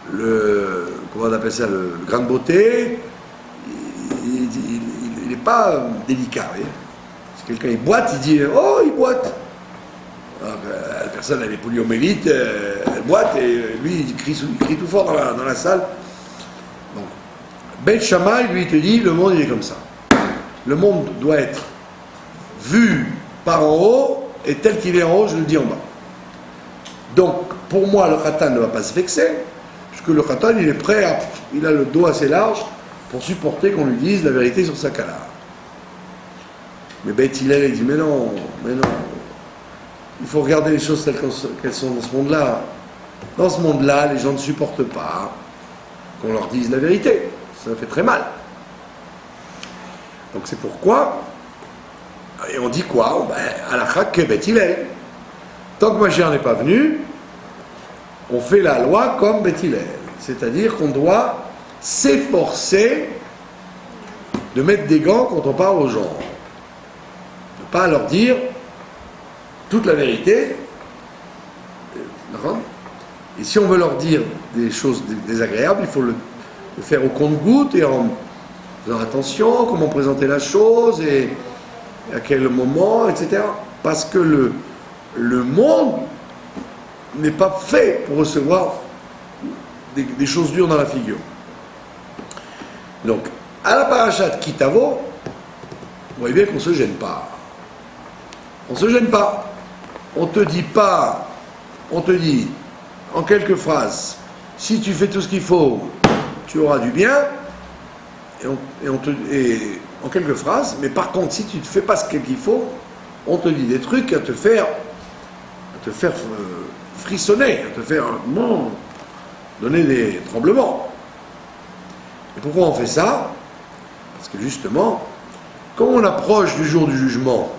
comment on appelle ça, le grain de beauté. Il n'est pas délicat, vous voyez. Si quelqu'un il boite, il dit « Oh, il boite !» Alors, la personne, elle est poliomyélite, elle boite, et lui, il crie tout fort dans la salle. Donc, Beth Shammai, lui, il te dit, le monde, il est comme ça. Le monde doit être vu par en haut, et tel qu'il est en haut, je le dis en bas. Donc, pour moi, le khatan ne va pas se vexer, puisque le khatan, il est prêt à... Il a le dos assez large pour supporter qu'on lui dise la vérité sur sa kala. Mais Beth Hillel, il dit, mais non, il faut regarder les choses telles qu'elles sont dans ce monde-là. Dans ce monde-là, les gens ne supportent pas qu'on leur dise la vérité. Ça fait très mal. Donc c'est pourquoi, et on dit quoi? Halakha que Beth Hillel. Tant que Mashiach n'est pas venu, on fait la loi comme Beth Hillel. C'est-à-dire qu'on doit s'efforcer de mettre des gants quand on parle aux gens. Ne pas leur dire toute la vérité. Et si on veut leur dire des choses désagréables, il faut le faire au compte-gouttes et en faisant attention, comment présenter la chose et à quel moment, etc. Parce que le monde n'est pas fait pour recevoir des choses dures dans la figure. Donc, à la parachat Kitavo, vous voyez bien qu'on ne se gêne pas. On ne se gêne pas. On te dit pas, on te dit en quelques phrases, si tu fais tout ce qu'il faut, tu auras du bien, et en quelques phrases, mais par contre, si tu ne fais pas ce qu'il faut, on te dit des trucs à te faire frissonner, à te faire donner des tremblements. Et pourquoi on fait ça? Parce que justement, quand on approche du jour du jugement,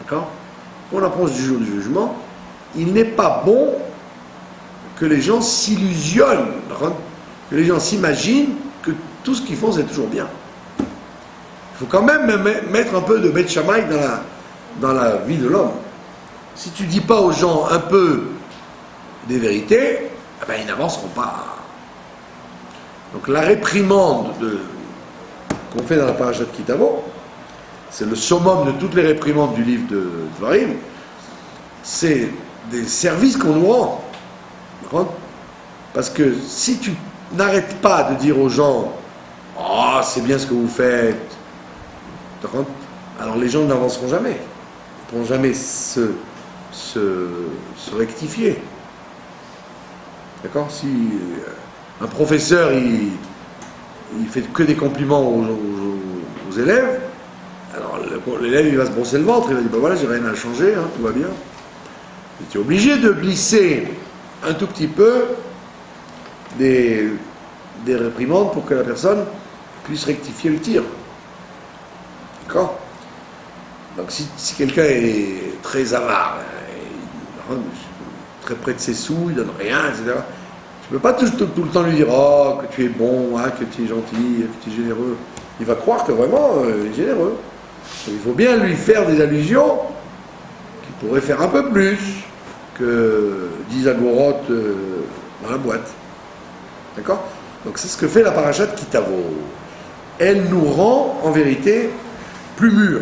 d'accord? Quand on approche du jour du jugement, il n'est pas bon que les gens s'illusionnent, que les gens s'imaginent que tout ce qu'ils font c'est toujours bien. Il faut quand même mettre un peu de Beth Shammai dans la vie de l'homme. Si tu dis pas aux gens un peu des vérités, eh ben, ils n'avanceront pas. Donc la réprimande qu'on fait dans la parashat Kitavo, c'est le summum de toutes les réprimandes du livre de Dvarim, c'est des services qu'on nous rend. D'accord? Parce que si tu n'arrêtes pas de dire aux gens « Oh, c'est bien ce que vous faites », alors les gens n'avanceront jamais. Ils ne pourront jamais se rectifier. D'accord? Si un professeur, il fait que des compliments aux élèves, alors l'élève, il va se brosser le ventre, il va dire, ben voilà, j'ai rien à changer, hein, tout va bien. Et tu es obligé de glisser un tout petit peu des réprimandes pour que la personne puisse rectifier le tir. D'accord? Donc si quelqu'un est très avare, très près de ses sous, il donne rien, etc., tu ne peux pas tout le temps lui dire « Oh, que tu es bon, hein, que tu es gentil, que tu es généreux ». Il va croire que vraiment, il est généreux. Donc, il faut bien lui faire des allusions qui pourraient faire un peu plus que 10 agorotes dans la boîte. D'accord? Donc c'est ce que fait la parachat Kitavo. Elle nous rend, en vérité, plus mûrs.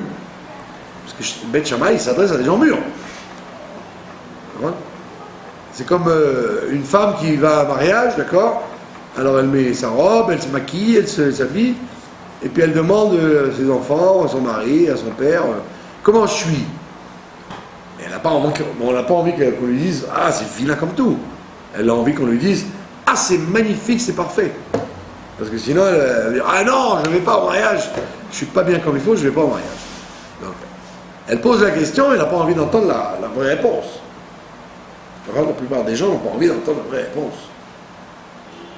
Parce que Beth Shammai, il s'adresse à des gens mûrs. C'est comme une femme qui va à un mariage, d'accord? Alors elle met sa robe, elle se maquille, elle s'habille, et puis elle demande à ses enfants, à son mari, à son père, comment je suis? Et elle n'a pas envie qu'on lui dise, ah c'est vilain comme tout. Elle a envie qu'on lui dise, ah c'est magnifique, c'est parfait. Parce que sinon elle va dire, ah non, je ne vais pas au mariage, je ne suis pas bien comme il faut, je ne vais pas au mariage. Donc, elle pose la question, elle n'a pas envie d'entendre la vraie réponse. La plupart des gens n'ont pas envie d'entendre la vraie réponse.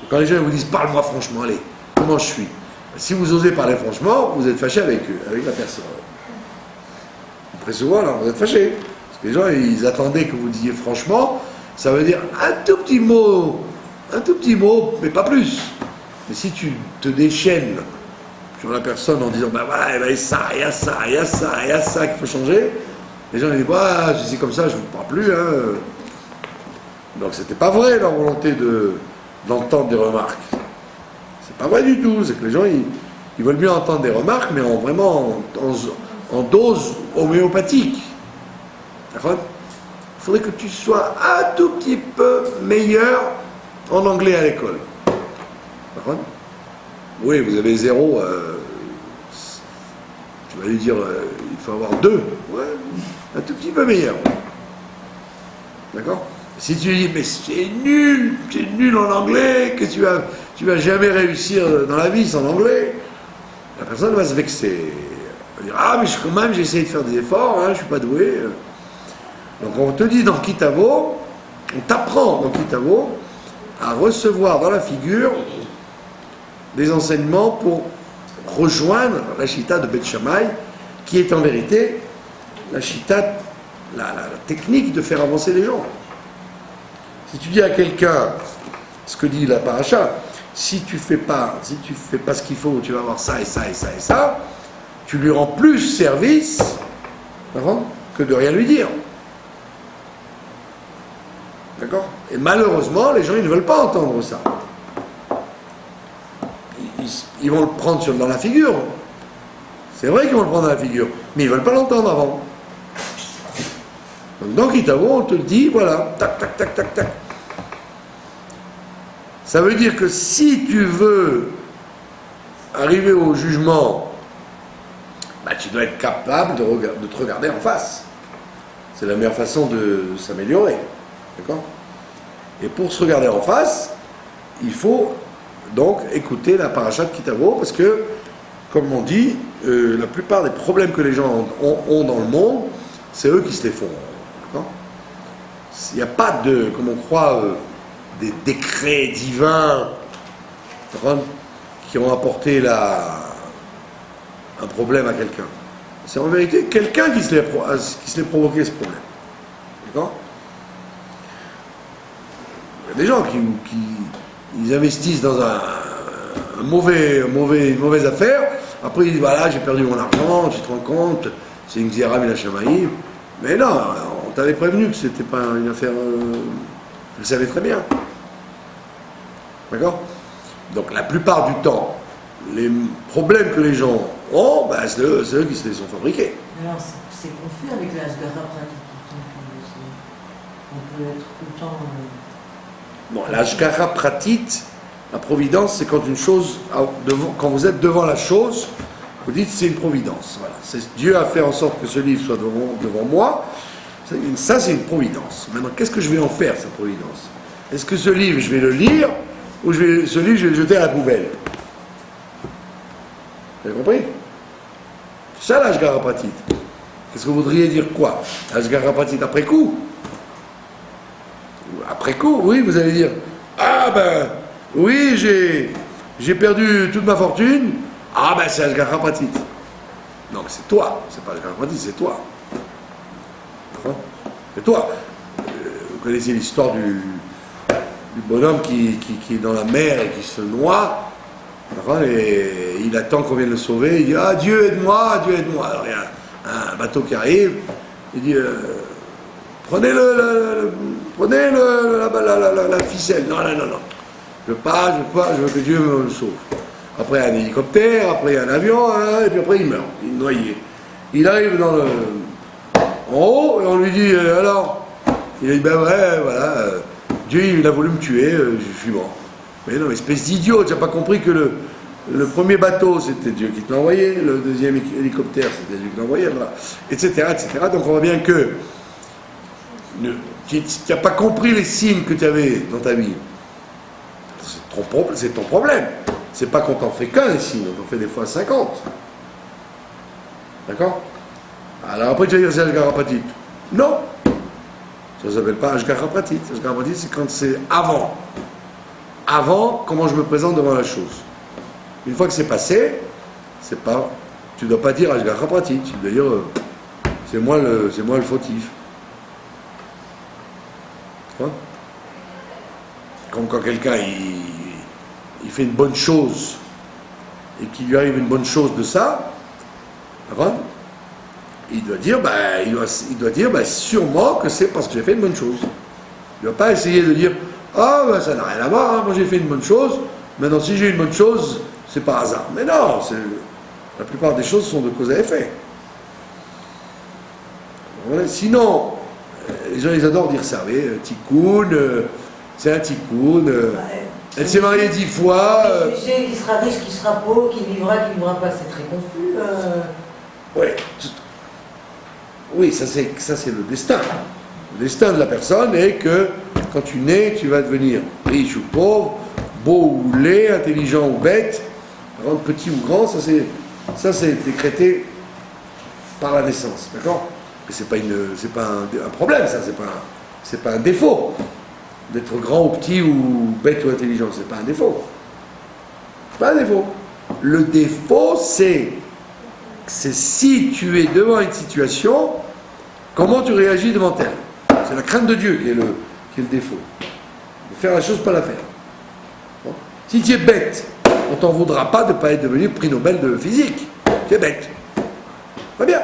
Quand les gens vous disent, parle-moi franchement, allez, comment je suis? Si vous osez parler franchement, vous êtes fâché avec eux, avec la personne. Très souvent, là, vous êtes fâché. Parce que les gens, ils attendaient que vous disiez franchement, ça veut dire un tout petit mot, mais pas plus. Mais si tu te déchaînes sur la personne en disant, bah voilà, il y a ça, il y a ça, il y a ça, il y a ça qu'il faut changer, les gens ils disent, bah, si c'est comme ça, je ne vous parle plus. Hein. Donc c'était pas vrai leur volonté d'entendre des remarques. C'est pas vrai du tout. C'est que les gens ils veulent mieux entendre des remarques, mais en dose homéopathique. D'accord? Il faudrait que tu sois un tout petit peu meilleur en anglais à l'école. D'accord? Oui, vous avez 0. Tu vas lui dire, il faut avoir 2. Ouais, un tout petit peu meilleur. D'accord? Si tu dis, mais c'est nul en anglais, que tu vas jamais réussir dans la vie sans anglais, la personne va se vexer. Elle va dire, ah, mais quand même, j'ai essayé de faire des efforts, hein, je suis pas doué. Donc on te dit dans Kitavo, on t'apprend dans Kitavo à recevoir dans la figure des enseignements pour rejoindre la Shita de Beth Shammai, qui est en vérité la Shita, la technique de faire avancer les gens. Si tu dis à quelqu'un ce que dit la paracha, si tu fais pas ce qu'il faut, tu vas avoir ça et ça et ça et ça, tu lui rends plus service, d'accord, que de rien lui dire. D'accord? Et malheureusement, les gens, ils ne veulent pas entendre ça. Ils vont le prendre dans la figure. C'est vrai qu'ils vont le prendre dans la figure, mais ils ne veulent pas l'entendre avant. Donc dans Kitavo, on te le dit, voilà, tac, tac, tac, tac, tac. Ça veut dire que si tu veux arriver au jugement, bah, tu dois être capable de te regarder en face. C'est la meilleure façon de s'améliorer. D'accord? Et pour se regarder en face, il faut donc écouter la paracha de Kitavo, parce que, comme on dit, la plupart des problèmes que les gens ont dans le monde, c'est eux qui se les font. D'accord? Il n'y a pas de, comme on croit, des décrets divins qui ont apporté un problème à quelqu'un. C'est en vérité quelqu'un qui se l'est provoqué ce problème. D'accord? Il y a des gens qui ils investissent dans une mauvaise affaire, après ils disent voilà, j'ai perdu mon argent, tu te rends compte, c'est une Xéra Minachamaïm. Mais non, on t'avait prévenu que c'était pas une affaire. Tu le savais très bien. D'accord? Donc la plupart du temps, les problèmes que les gens ont, ben, c'est eux qui se les sont fabriqués. Alors c'est confus avec la Asgara pratique. On peut être tout le temps. Bon, la Shkara pratit, la providence, c'est quand une chose, quand vous êtes devant la chose, vous dites c'est une providence. Voilà. Dieu a fait en sorte que ce livre soit devant moi. Ça, c'est une providence. Maintenant, qu'est-ce que je vais en faire, cette providence? Est-ce que ce livre, je vais le lire, ou ce livre, je vais le jeter à la poubelle? Vous avez compris? C'est ça, la Shkara pratit. Qu'est-ce que vous voudriez dire quoi? La Shkara pratit après coup? Après coup, oui, vous allez dire ah ben oui, j'ai perdu toute ma fortune. Ah ben c'est Asgara Pratit. Non, c'est toi, c'est pas Asgara Pratit, c'est toi. C'est toi. Vous connaissez l'histoire du bonhomme qui est dans la mer et qui se noie. Et il attend qu'on vienne le sauver. Il dit ah Dieu aide-moi, Dieu aide-moi. Alors il y a un bateau qui arrive. Il dit prenez la ficelle. Non. Je veux que Dieu me le sauve. Après, il y a un hélicoptère, après, il y a un avion, hein, et puis après, il meurt. Il est noyé. Il arrive en haut, et on lui dit, alors? Il a dit, ben ouais, voilà, Dieu, il a voulu me tuer, je suis mort. Mais non, espèce d'idiot, tu n'as pas compris que le premier bateau, c'était Dieu qui te l'a envoyé, le deuxième hélicoptère, c'était Dieu qui l'a envoyé, voilà, etc., etc. Donc on voit bien que tu n'as pas compris les signes que tu avais dans ta vie. C'est ton problème. C'est pas qu'on t'en fait qu'un les signes, on t'en fait des fois 50. D'accord? Alors après tu vas dire c'est Asgara Pratit. Non! Ça ne s'appelle pas Asgara Pratit. Asgara Pratit, c'est quand c'est avant. Avant, comment je me présente devant la chose. Une fois que c'est passé, c'est pas. Tu ne dois pas dire Asgara Pratit. Tu dois dire c'est moi le fautif. Comme quand quelqu'un il fait une bonne chose et qu'il lui arrive une bonne chose de ça, il doit dire sûrement que c'est parce que j'ai fait une bonne chose. Il ne doit pas essayer de dire ah ben ça n'a rien à voir, hein, moi j'ai fait une bonne chose, maintenant si j'ai une bonne chose, c'est par hasard. Mais non, la plupart des choses sont de cause à effet. Voilà. Sinon, les gens ils adorent dire ça, vous voyez, tikkun, c'est un tikkun, elle s'est mariée 10 fois. Tu sais qui sera riche, qui sera pauvre, qui vivra pas, c'est très confus. Oui, ça c'est le destin. Le destin de la personne est que quand tu nais, tu vas devenir riche ou pauvre, beau ou laid, intelligent ou bête, petit ou grand, ça c'est décrété par la naissance, d'accord? Mais c'est pas un problème, ça, c'est pas un défaut d'être grand ou petit ou bête ou intelligent, c'est pas un défaut. C'est pas un défaut. Le défaut, c'est si tu es devant une situation, comment tu réagis devant elle. C'est la crainte de Dieu qui est le défaut. De faire la chose, pas la faire. Bon. Si tu es bête, on t'en voudra pas de ne pas être devenu prix Nobel de physique. Tu es bête. Très bien.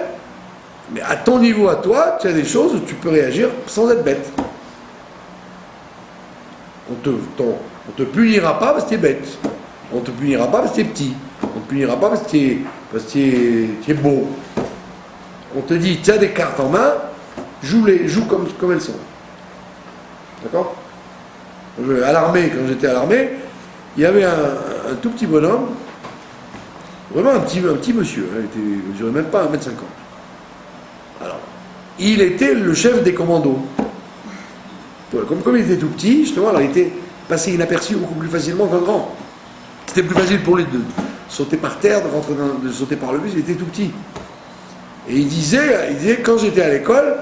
Mais à ton niveau, à toi, tu as des choses où tu peux réagir sans être bête. On te punira pas parce que tu es bête. On te punira pas parce que tu es petit. On te punira pas parce que tu es beau. On te dit, tu as des cartes en main, joue comme elles sont. D'accord? À l'armée, quand j'étais à l'armée, il y avait un tout petit bonhomme, vraiment un petit monsieur, hein, il ne mesurait même pas 1,50 m. Alors, il était le chef des commandos. Comme il était tout petit, justement, alors il était passé inaperçu beaucoup plus facilement qu'un grand. C'était plus facile pour lui de sauter par terre, de sauter par le bus, il était tout petit. Et il disait quand j'étais à l'école,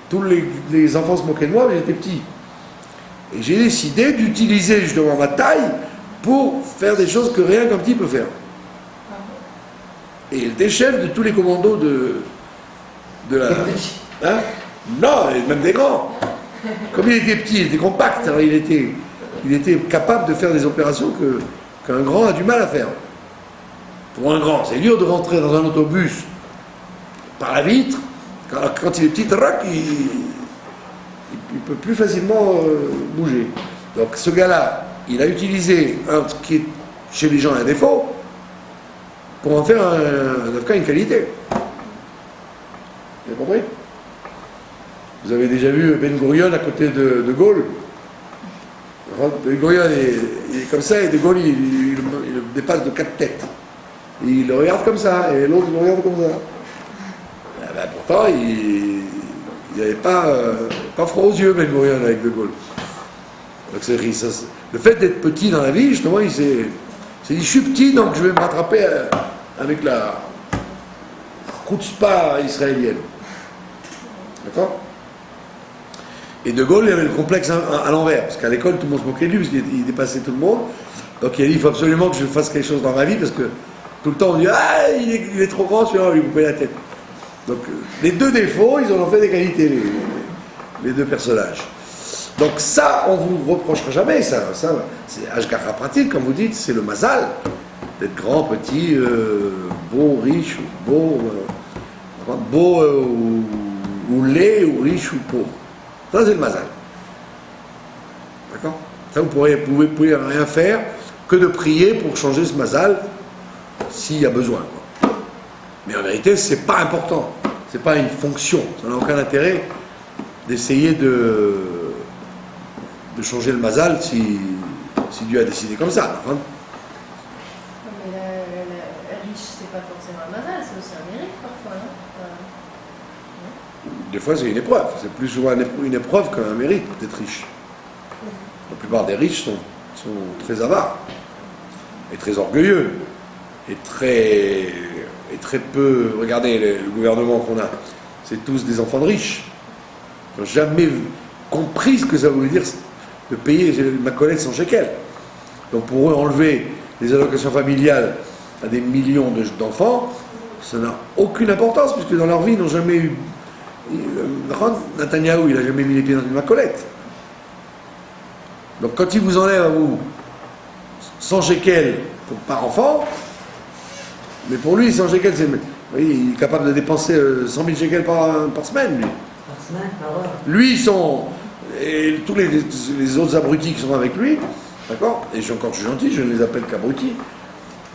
tous les enfants se moquaient de moi, mais j'étais petit. Et j'ai décidé d'utiliser justement ma taille pour faire des choses que rien qu'un petit peut faire. Et il était chef de tous les commandos de la... Hein? Non, même des grands. Comme il était petit, il était compact, alors il était capable de faire des opérations qu'un grand a du mal à faire. Pour un grand, c'est dur de rentrer dans un autobus par la vitre. Quand il est petit, il peut plus facilement bouger. Donc ce gars-là, il a utilisé ce qui est chez les gens un défaut pour en faire une qualité. Vous avez compris? Vous avez déjà vu Ben Gurion à côté de Gaulle? Ben Gurion il est comme ça et De Gaulle il le dépasse de 4 têtes. Et il le regarde comme ça et l'autre il le regarde comme ça. Eh ben, pourtant il n'avait pas froid aux yeux Ben Gurion avec De Gaulle. Donc le fait d'être petit dans la vie, justement, il s'est dit je suis petit donc je vais me rattraper avec la chutzpah israélienne. D'accord? Et De Gaulle, il avait le complexe à l'envers, parce qu'à l'école, tout le monde se moquait de lui, parce qu'il dépassait tout le monde. Donc il a dit, il faut absolument que je fasse quelque chose dans ma vie, parce que tout le temps, on dit, ah, il est trop grand, celui-là, on va lui couper la tête. Donc les deux défauts, ils en ont fait des qualités, les deux personnages. Donc ça, on vous reprochera jamais, ça c'est Ashgara pratique, comme vous dites, c'est le mazal, d'être grand, petit, beau, riche, ou beau, ou laid, ou riche, ou pauvre. Ça, c'est le mazal. D'accord? Ça, vous pouvez rien faire que de prier pour changer ce mazal s'il y a besoin, quoi. Mais en vérité, c'est pas important. C'est pas une fonction. Ça n'a aucun intérêt d'essayer de changer le mazal si Dieu a décidé comme ça. Hein? Mais la riche, c'est pas forcément un mazal, c'est aussi un mérite parfois, non? Des fois, c'est une épreuve. C'est plus souvent une épreuve qu'un mérite d'être riche. La plupart des riches sont très avares et très orgueilleux et très peu. Regardez le gouvernement qu'on a, c'est tous des enfants de riches. Ils n'ont jamais compris ce que ça voulait dire de payer ma collègue sans shekel. Donc pour eux, enlever les allocations familiales à des millions d'enfants, ça n'a aucune importance puisque dans leur vie, ils n'ont jamais eu. Netanyahou, il n'a jamais mis les pieds dans une macolette. Donc quand il vous enlève à vous 100 shekels par enfant, mais pour lui 100 shekels, c'est, vous voyez, il est capable de dépenser 100 000 shekels par semaine, lui. Par semaine, par heure. Lui, et tous les autres abrutis qui sont avec lui, d'accord, et je suis gentil, je ne les appelle qu'abrutis,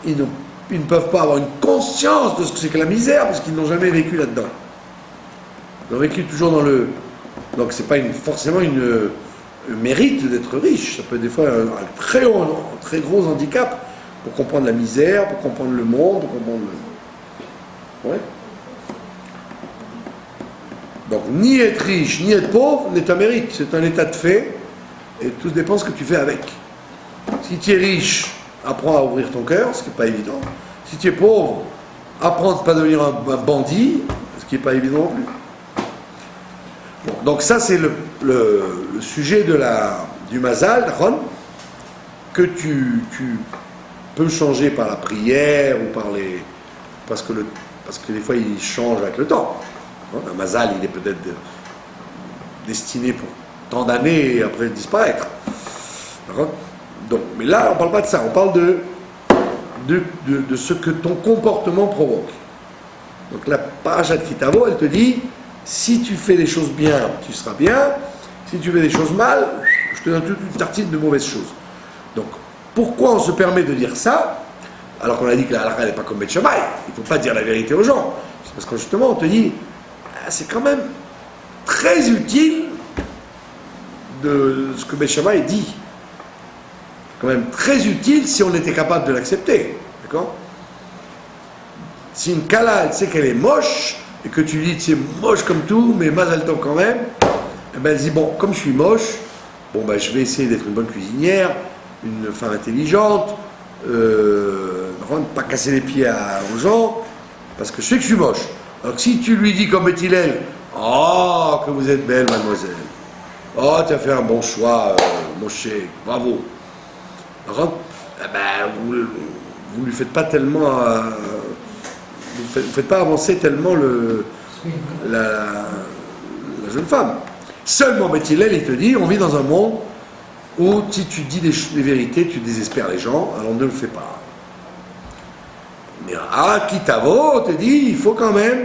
ils ne peuvent pas avoir une conscience de ce que c'est que la misère parce qu'ils n'ont jamais vécu là-dedans. Ils ont vécu toujours dans le... Donc c'est pas forcément une mérite d'être riche. Ça peut être des fois un très gros handicap pour comprendre la misère, pour comprendre le monde, pour comprendre le... Ouais. Donc ni être riche, ni être pauvre n'est un mérite, c'est un état de fait, et tout dépend de ce que tu fais avec. Si tu es riche, apprends à ouvrir ton cœur, ce qui n'est pas évident. Si tu es pauvre, apprends à ne pas devenir un bandit, ce qui n'est pas évident non plus. Bon, donc ça c'est le sujet du mazal, d'accord, que tu peux changer par la prière ou par les... Parce que des fois il change avec le temps. Un mazal, il est peut-être destiné pour tant d'années et après disparaître. Donc, mais là, on ne parle pas de ça, on parle de ce que ton comportement provoque. Donc la parashat Kitavo, elle te dit, si tu fais les choses bien, tu seras bien. Si tu fais des choses mal, je te donne toute une tartine de mauvaises choses. Donc, pourquoi on se permet de dire ça, alors qu'on a dit que la halakha n'est pas comme Beth Shammai, il ne faut pas dire la vérité aux gens. C'est parce que justement, on te dit, c'est quand même très utile de ce que Beth Shammai dit. C'est quand même très utile si on était capable de l'accepter. D'accord? Si une kala, elle sait qu'elle est moche, et que tu dis c'est moche comme tout, mais mazal tov quand même, eh ben, elle dit bon, comme je suis moche, bon, ben, je vais essayer d'être une bonne cuisinière, une femme intelligente, ne pas casser les pieds aux gens, parce que je sais que je suis moche. Alors que si tu lui dis comme Beth Hillel, oh, que vous êtes belle, mademoiselle, oh, tu as fait un bon choix, Moshe, bravo. Alors, eh ben, vous lui faites pas tellement, vous faites pas avancer tellement la jeune femme. Seulement Beth Hillel, il te dit, on vit dans un monde où si tu dis des vérités, tu désespères les gens, alors ne le fais pas. Mais à Kitavo, on te dit, il faut quand même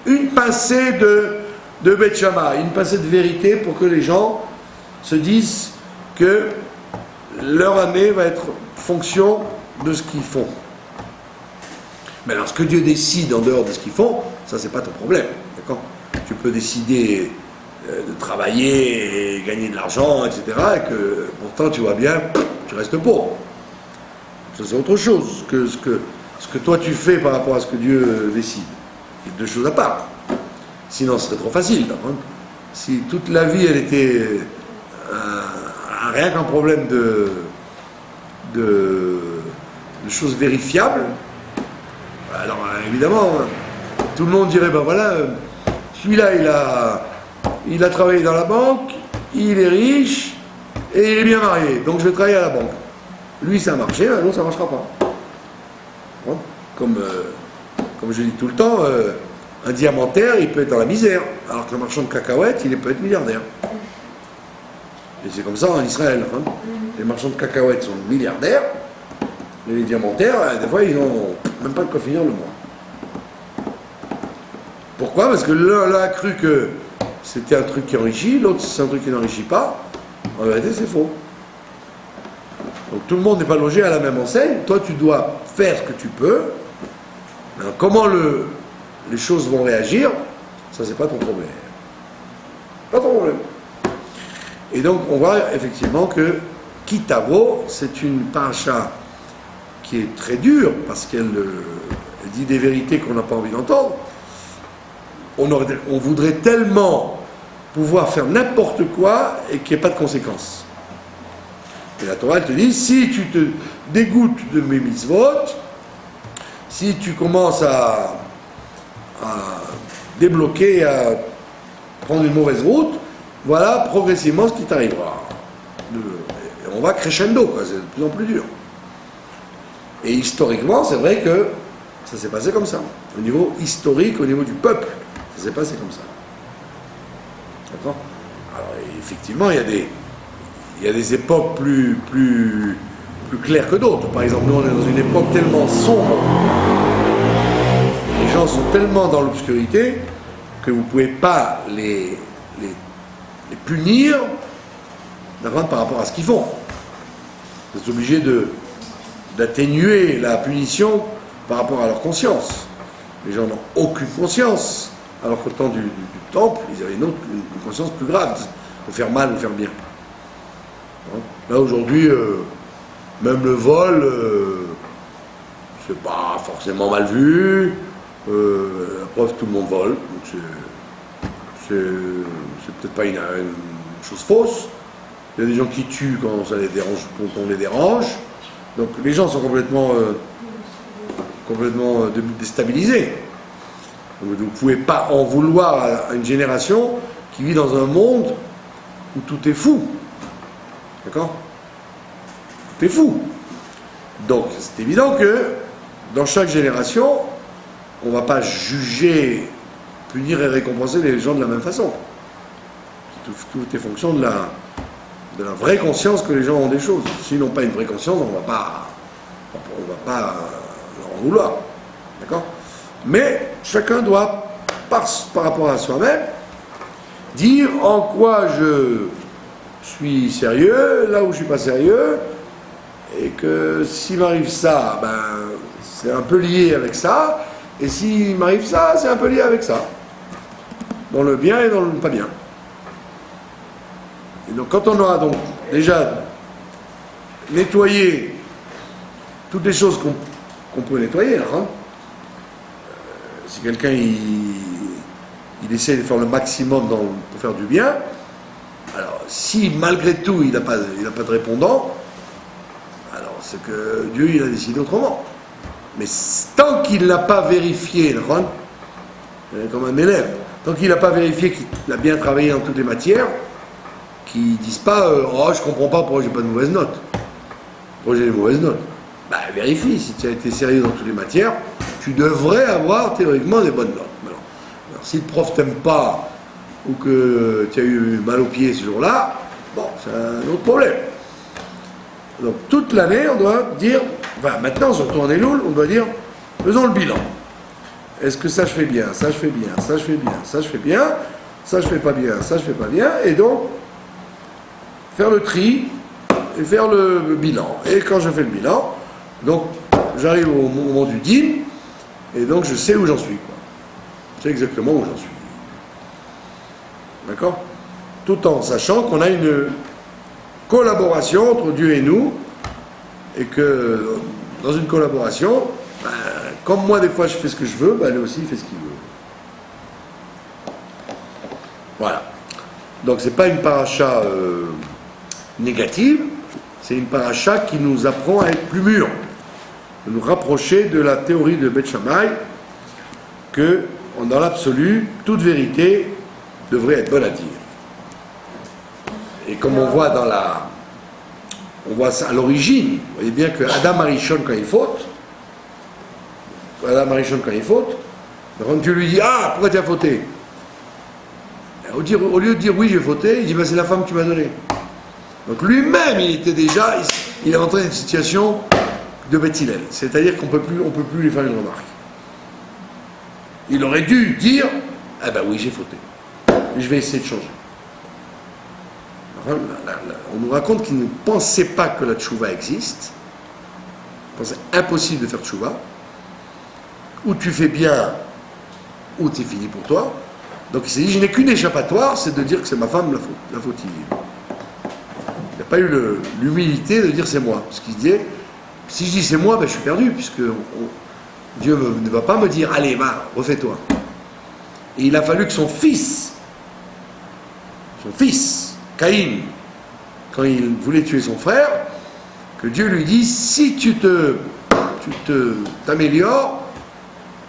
une pincée de Beth Shammai, une pincée de vérité pour que les gens se disent que leur année va être fonction de ce qu'ils font. Mais alors, ce que Dieu décide en dehors de ce qu'ils font, ça, c'est pas ton problème. D'accord? Tu peux décider de travailler et gagner de l'argent, etc. Et que pourtant, tu vois bien, tu restes pauvre. Ça, c'est autre chose que ce que toi tu fais par rapport à ce que Dieu décide. C'est deux choses à part. Sinon, ce serait trop facile. D'accord? Si toute la vie, elle était rien qu'un problème de choses vérifiables, alors évidemment, tout le monde dirait, ben voilà, celui-là, il a travaillé dans la banque, il est riche, et il est bien marié, donc je vais travailler à la banque. Lui, ça a marché, non, ça ne marchera pas. Bon, comme je dis tout le temps, un diamantaire, il peut être dans la misère, alors que le marchand de cacahuètes, il peut être milliardaire. Et c'est comme ça en Israël. Hein. Les marchands de cacahuètes sont milliardaires, et les diamantaires, des fois, ils n'ont même pas de quoi finir le mois. Pourquoi? Parce que l'un a cru que c'était un truc qui enrichit, l'autre c'est un truc qui n'enrichit pas. En vérité, c'est faux. Donc tout le monde n'est pas logé à la même enseigne. Toi, tu dois faire ce que tu peux. Alors, comment les choses vont réagir, ça, c'est pas ton problème. Pas ton problème. Et donc, on voit effectivement que Kitavo, c'est une paracha qui est très dure, parce qu'elle dit des vérités qu'on n'a pas envie d'entendre. On voudrait tellement pouvoir faire n'importe quoi et qu'il n'y ait pas de conséquences. Et la Torah, elle te dit, si tu te dégoûtes de mes mitzvot, si tu commences à débloquer, à prendre une mauvaise route, voilà progressivement ce qui t'arrivera. On va crescendo, quoi, c'est de plus en plus dur. Et historiquement, c'est vrai que ça s'est passé comme ça. Au niveau historique, au niveau du peuple, ça s'est passé comme ça. D'accord? Alors, effectivement, il y a des époques plus claires que d'autres. Par exemple, nous, on est dans une époque tellement sombre. Les gens sont tellement dans l'obscurité que vous ne pouvez pas les punir par rapport à ce qu'ils font. Vous êtes obligé d'atténuer la punition par rapport à leur conscience. Les gens n'ont aucune conscience, alors qu'au temps du temple, ils avaient une conscience plus grave, de faire mal ou faire bien. Là aujourd'hui, même le vol, c'est pas forcément mal vu. La preuve, tout le monde vole. Donc c'est peut-être pas une chose fausse. Il y a des gens qui tuent quand ça les dérange, quand on les dérange. Donc les gens sont complètement déstabilisés. Donc, vous ne pouvez pas en vouloir à une génération qui vit dans un monde où tout est fou. D'accord? Tout est fou. Donc c'est évident que dans chaque génération, on ne va pas juger, punir et récompenser les gens de la même façon. Tout est fonction de la vraie conscience que les gens ont des choses. S'ils n'ont pas une vraie conscience, on ne va pas leur en vouloir. D'accord? Mais chacun doit, par rapport à soi-même, dire en quoi je suis sérieux, là où je ne suis pas sérieux, et que s'il m'arrive ça, ben, c'est un peu lié avec ça, et s'il m'arrive ça, c'est un peu lié avec ça. Dans le bien et dans le pas bien. Et donc quand on aura donc déjà nettoyé toutes les choses qu'on peut nettoyer, hein, si quelqu'un il essaie de faire le maximum pour faire du bien, alors si malgré tout il n'a pas de répondant, alors c'est que Dieu il a décidé autrement. Mais tant qu'il n'a pas vérifié, comme un élève, tant qu'il n'a pas vérifié qu'il a bien travaillé dans toutes les matières, qu'ils ne disent pas oh je comprends pas pourquoi j'ai pas de mauvaises notes. Pourquoi j'ai des mauvaises notes? Bah vérifie, si tu as été sérieux dans toutes les matières, tu devrais avoir théoriquement des bonnes notes. Alors si le prof t'aime pas ou que tu as eu mal au pied ce jour-là, bon, c'est un autre problème. Donc toute l'année, on doit dire, enfin maintenant surtout en Elul, on doit dire, faisons le bilan. Est-ce que ça je fais bien, ça je fais bien, ça je fais bien, ça je fais bien, ça je fais pas bien, ça je fais pas bien, et donc faire le tri et faire le bilan. Et quand je fais le bilan, donc j'arrive au moment du dîme, et donc je sais où j'en suis. Je sais exactement où j'en suis. D'accord? Tout en sachant qu'on a une collaboration entre Dieu et nous, et que dans une collaboration, ben, comme moi des fois je fais ce que je veux, ben, lui aussi il fait ce qu'il veut. Voilà. Donc c'est pas une paracha négative, c'est une paracha qui nous apprend à être plus mûrs, de nous rapprocher de la théorie de Beth Shammai, que dans l'absolu, toute vérité devrait être bonne à dire. Et comme on voit on voit ça à l'origine, vous voyez bien que Adam Arishon quand il faute, quand Dieu lui dit ah pourquoi tu as fauté, au lieu de dire oui j'ai fauté, il dit ben, c'est la femme que tu m'as donnée. Donc lui-même il est entré dans une situation de Beth Hillel, c'est-à-dire qu'on peut plus lui faire une remarque. Il aurait dû dire ah ben oui j'ai fauté, mais je vais essayer de changer. On nous raconte qu'il ne pensait pas que la tchouva existe, il pensait impossible de faire tchouva, ou tu fais bien, ou c'est fini pour toi. Donc il s'est dit, je n'ai qu'une échappatoire, c'est de dire que c'est ma femme la fautive. Il n'a pas eu l'humilité de dire c'est moi. Parce qu'il se disait, si je dis c'est moi, ben, je suis perdu, puisque Dieu ne va pas me dire, allez, va, refais-toi. Et il a fallu que son fils, Caïn, quand il voulait tuer son frère, que Dieu lui dise, si tu t'améliores,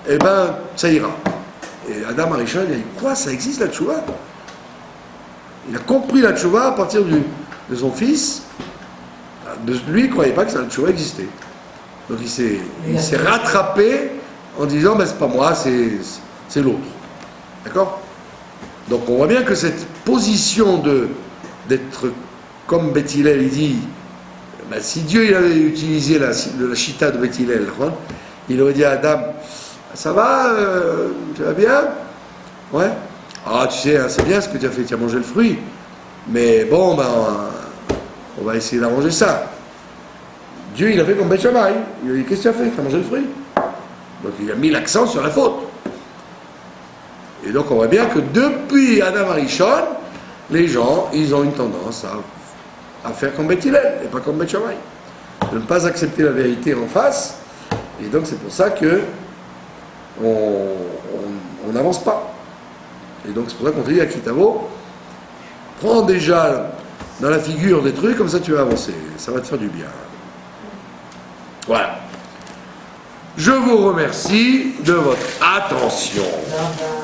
eh ben, ça ira. Et Adam Arishon, il a dit, quoi, ça existe la tchouva? Il a compris la tchouva à partir de son fils. Lui, il ne croyait pas que la tchouva existait. Donc il s'est rattrapé en disant, ben, c'est pas moi, c'est l'autre. D'accord? Donc on voit bien que cette position d'être comme Beth Hillel, il dit, ben, si Dieu il avait utilisé la chita de Beth Hillel, il aurait dit à Adam, ça va, tu vas bien? Ouais. Ah, tu sais, hein, c'est bien ce que tu as fait, tu as mangé le fruit. Mais bon, ben, on va essayer d'arranger ça. Dieu, il a fait comme Beth Shammai. Il a dit, qu'est-ce que tu as fait? Tu as mangé le fruit? Donc il a mis l'accent sur la faute. Et donc on voit bien que depuis Adam Arishon, les gens, ils ont une tendance à faire comme Beth Hillel et pas comme Beth Shammai. De ne pas accepter la vérité en face. Et donc c'est pour ça que on n'avance pas. Et donc c'est pour ça qu'on te dit à Kitavo, prends déjà dans la figure des trucs, comme ça tu vas avancer. Ça va te faire du bien. Voilà. Je vous remercie de votre attention. Bye bye.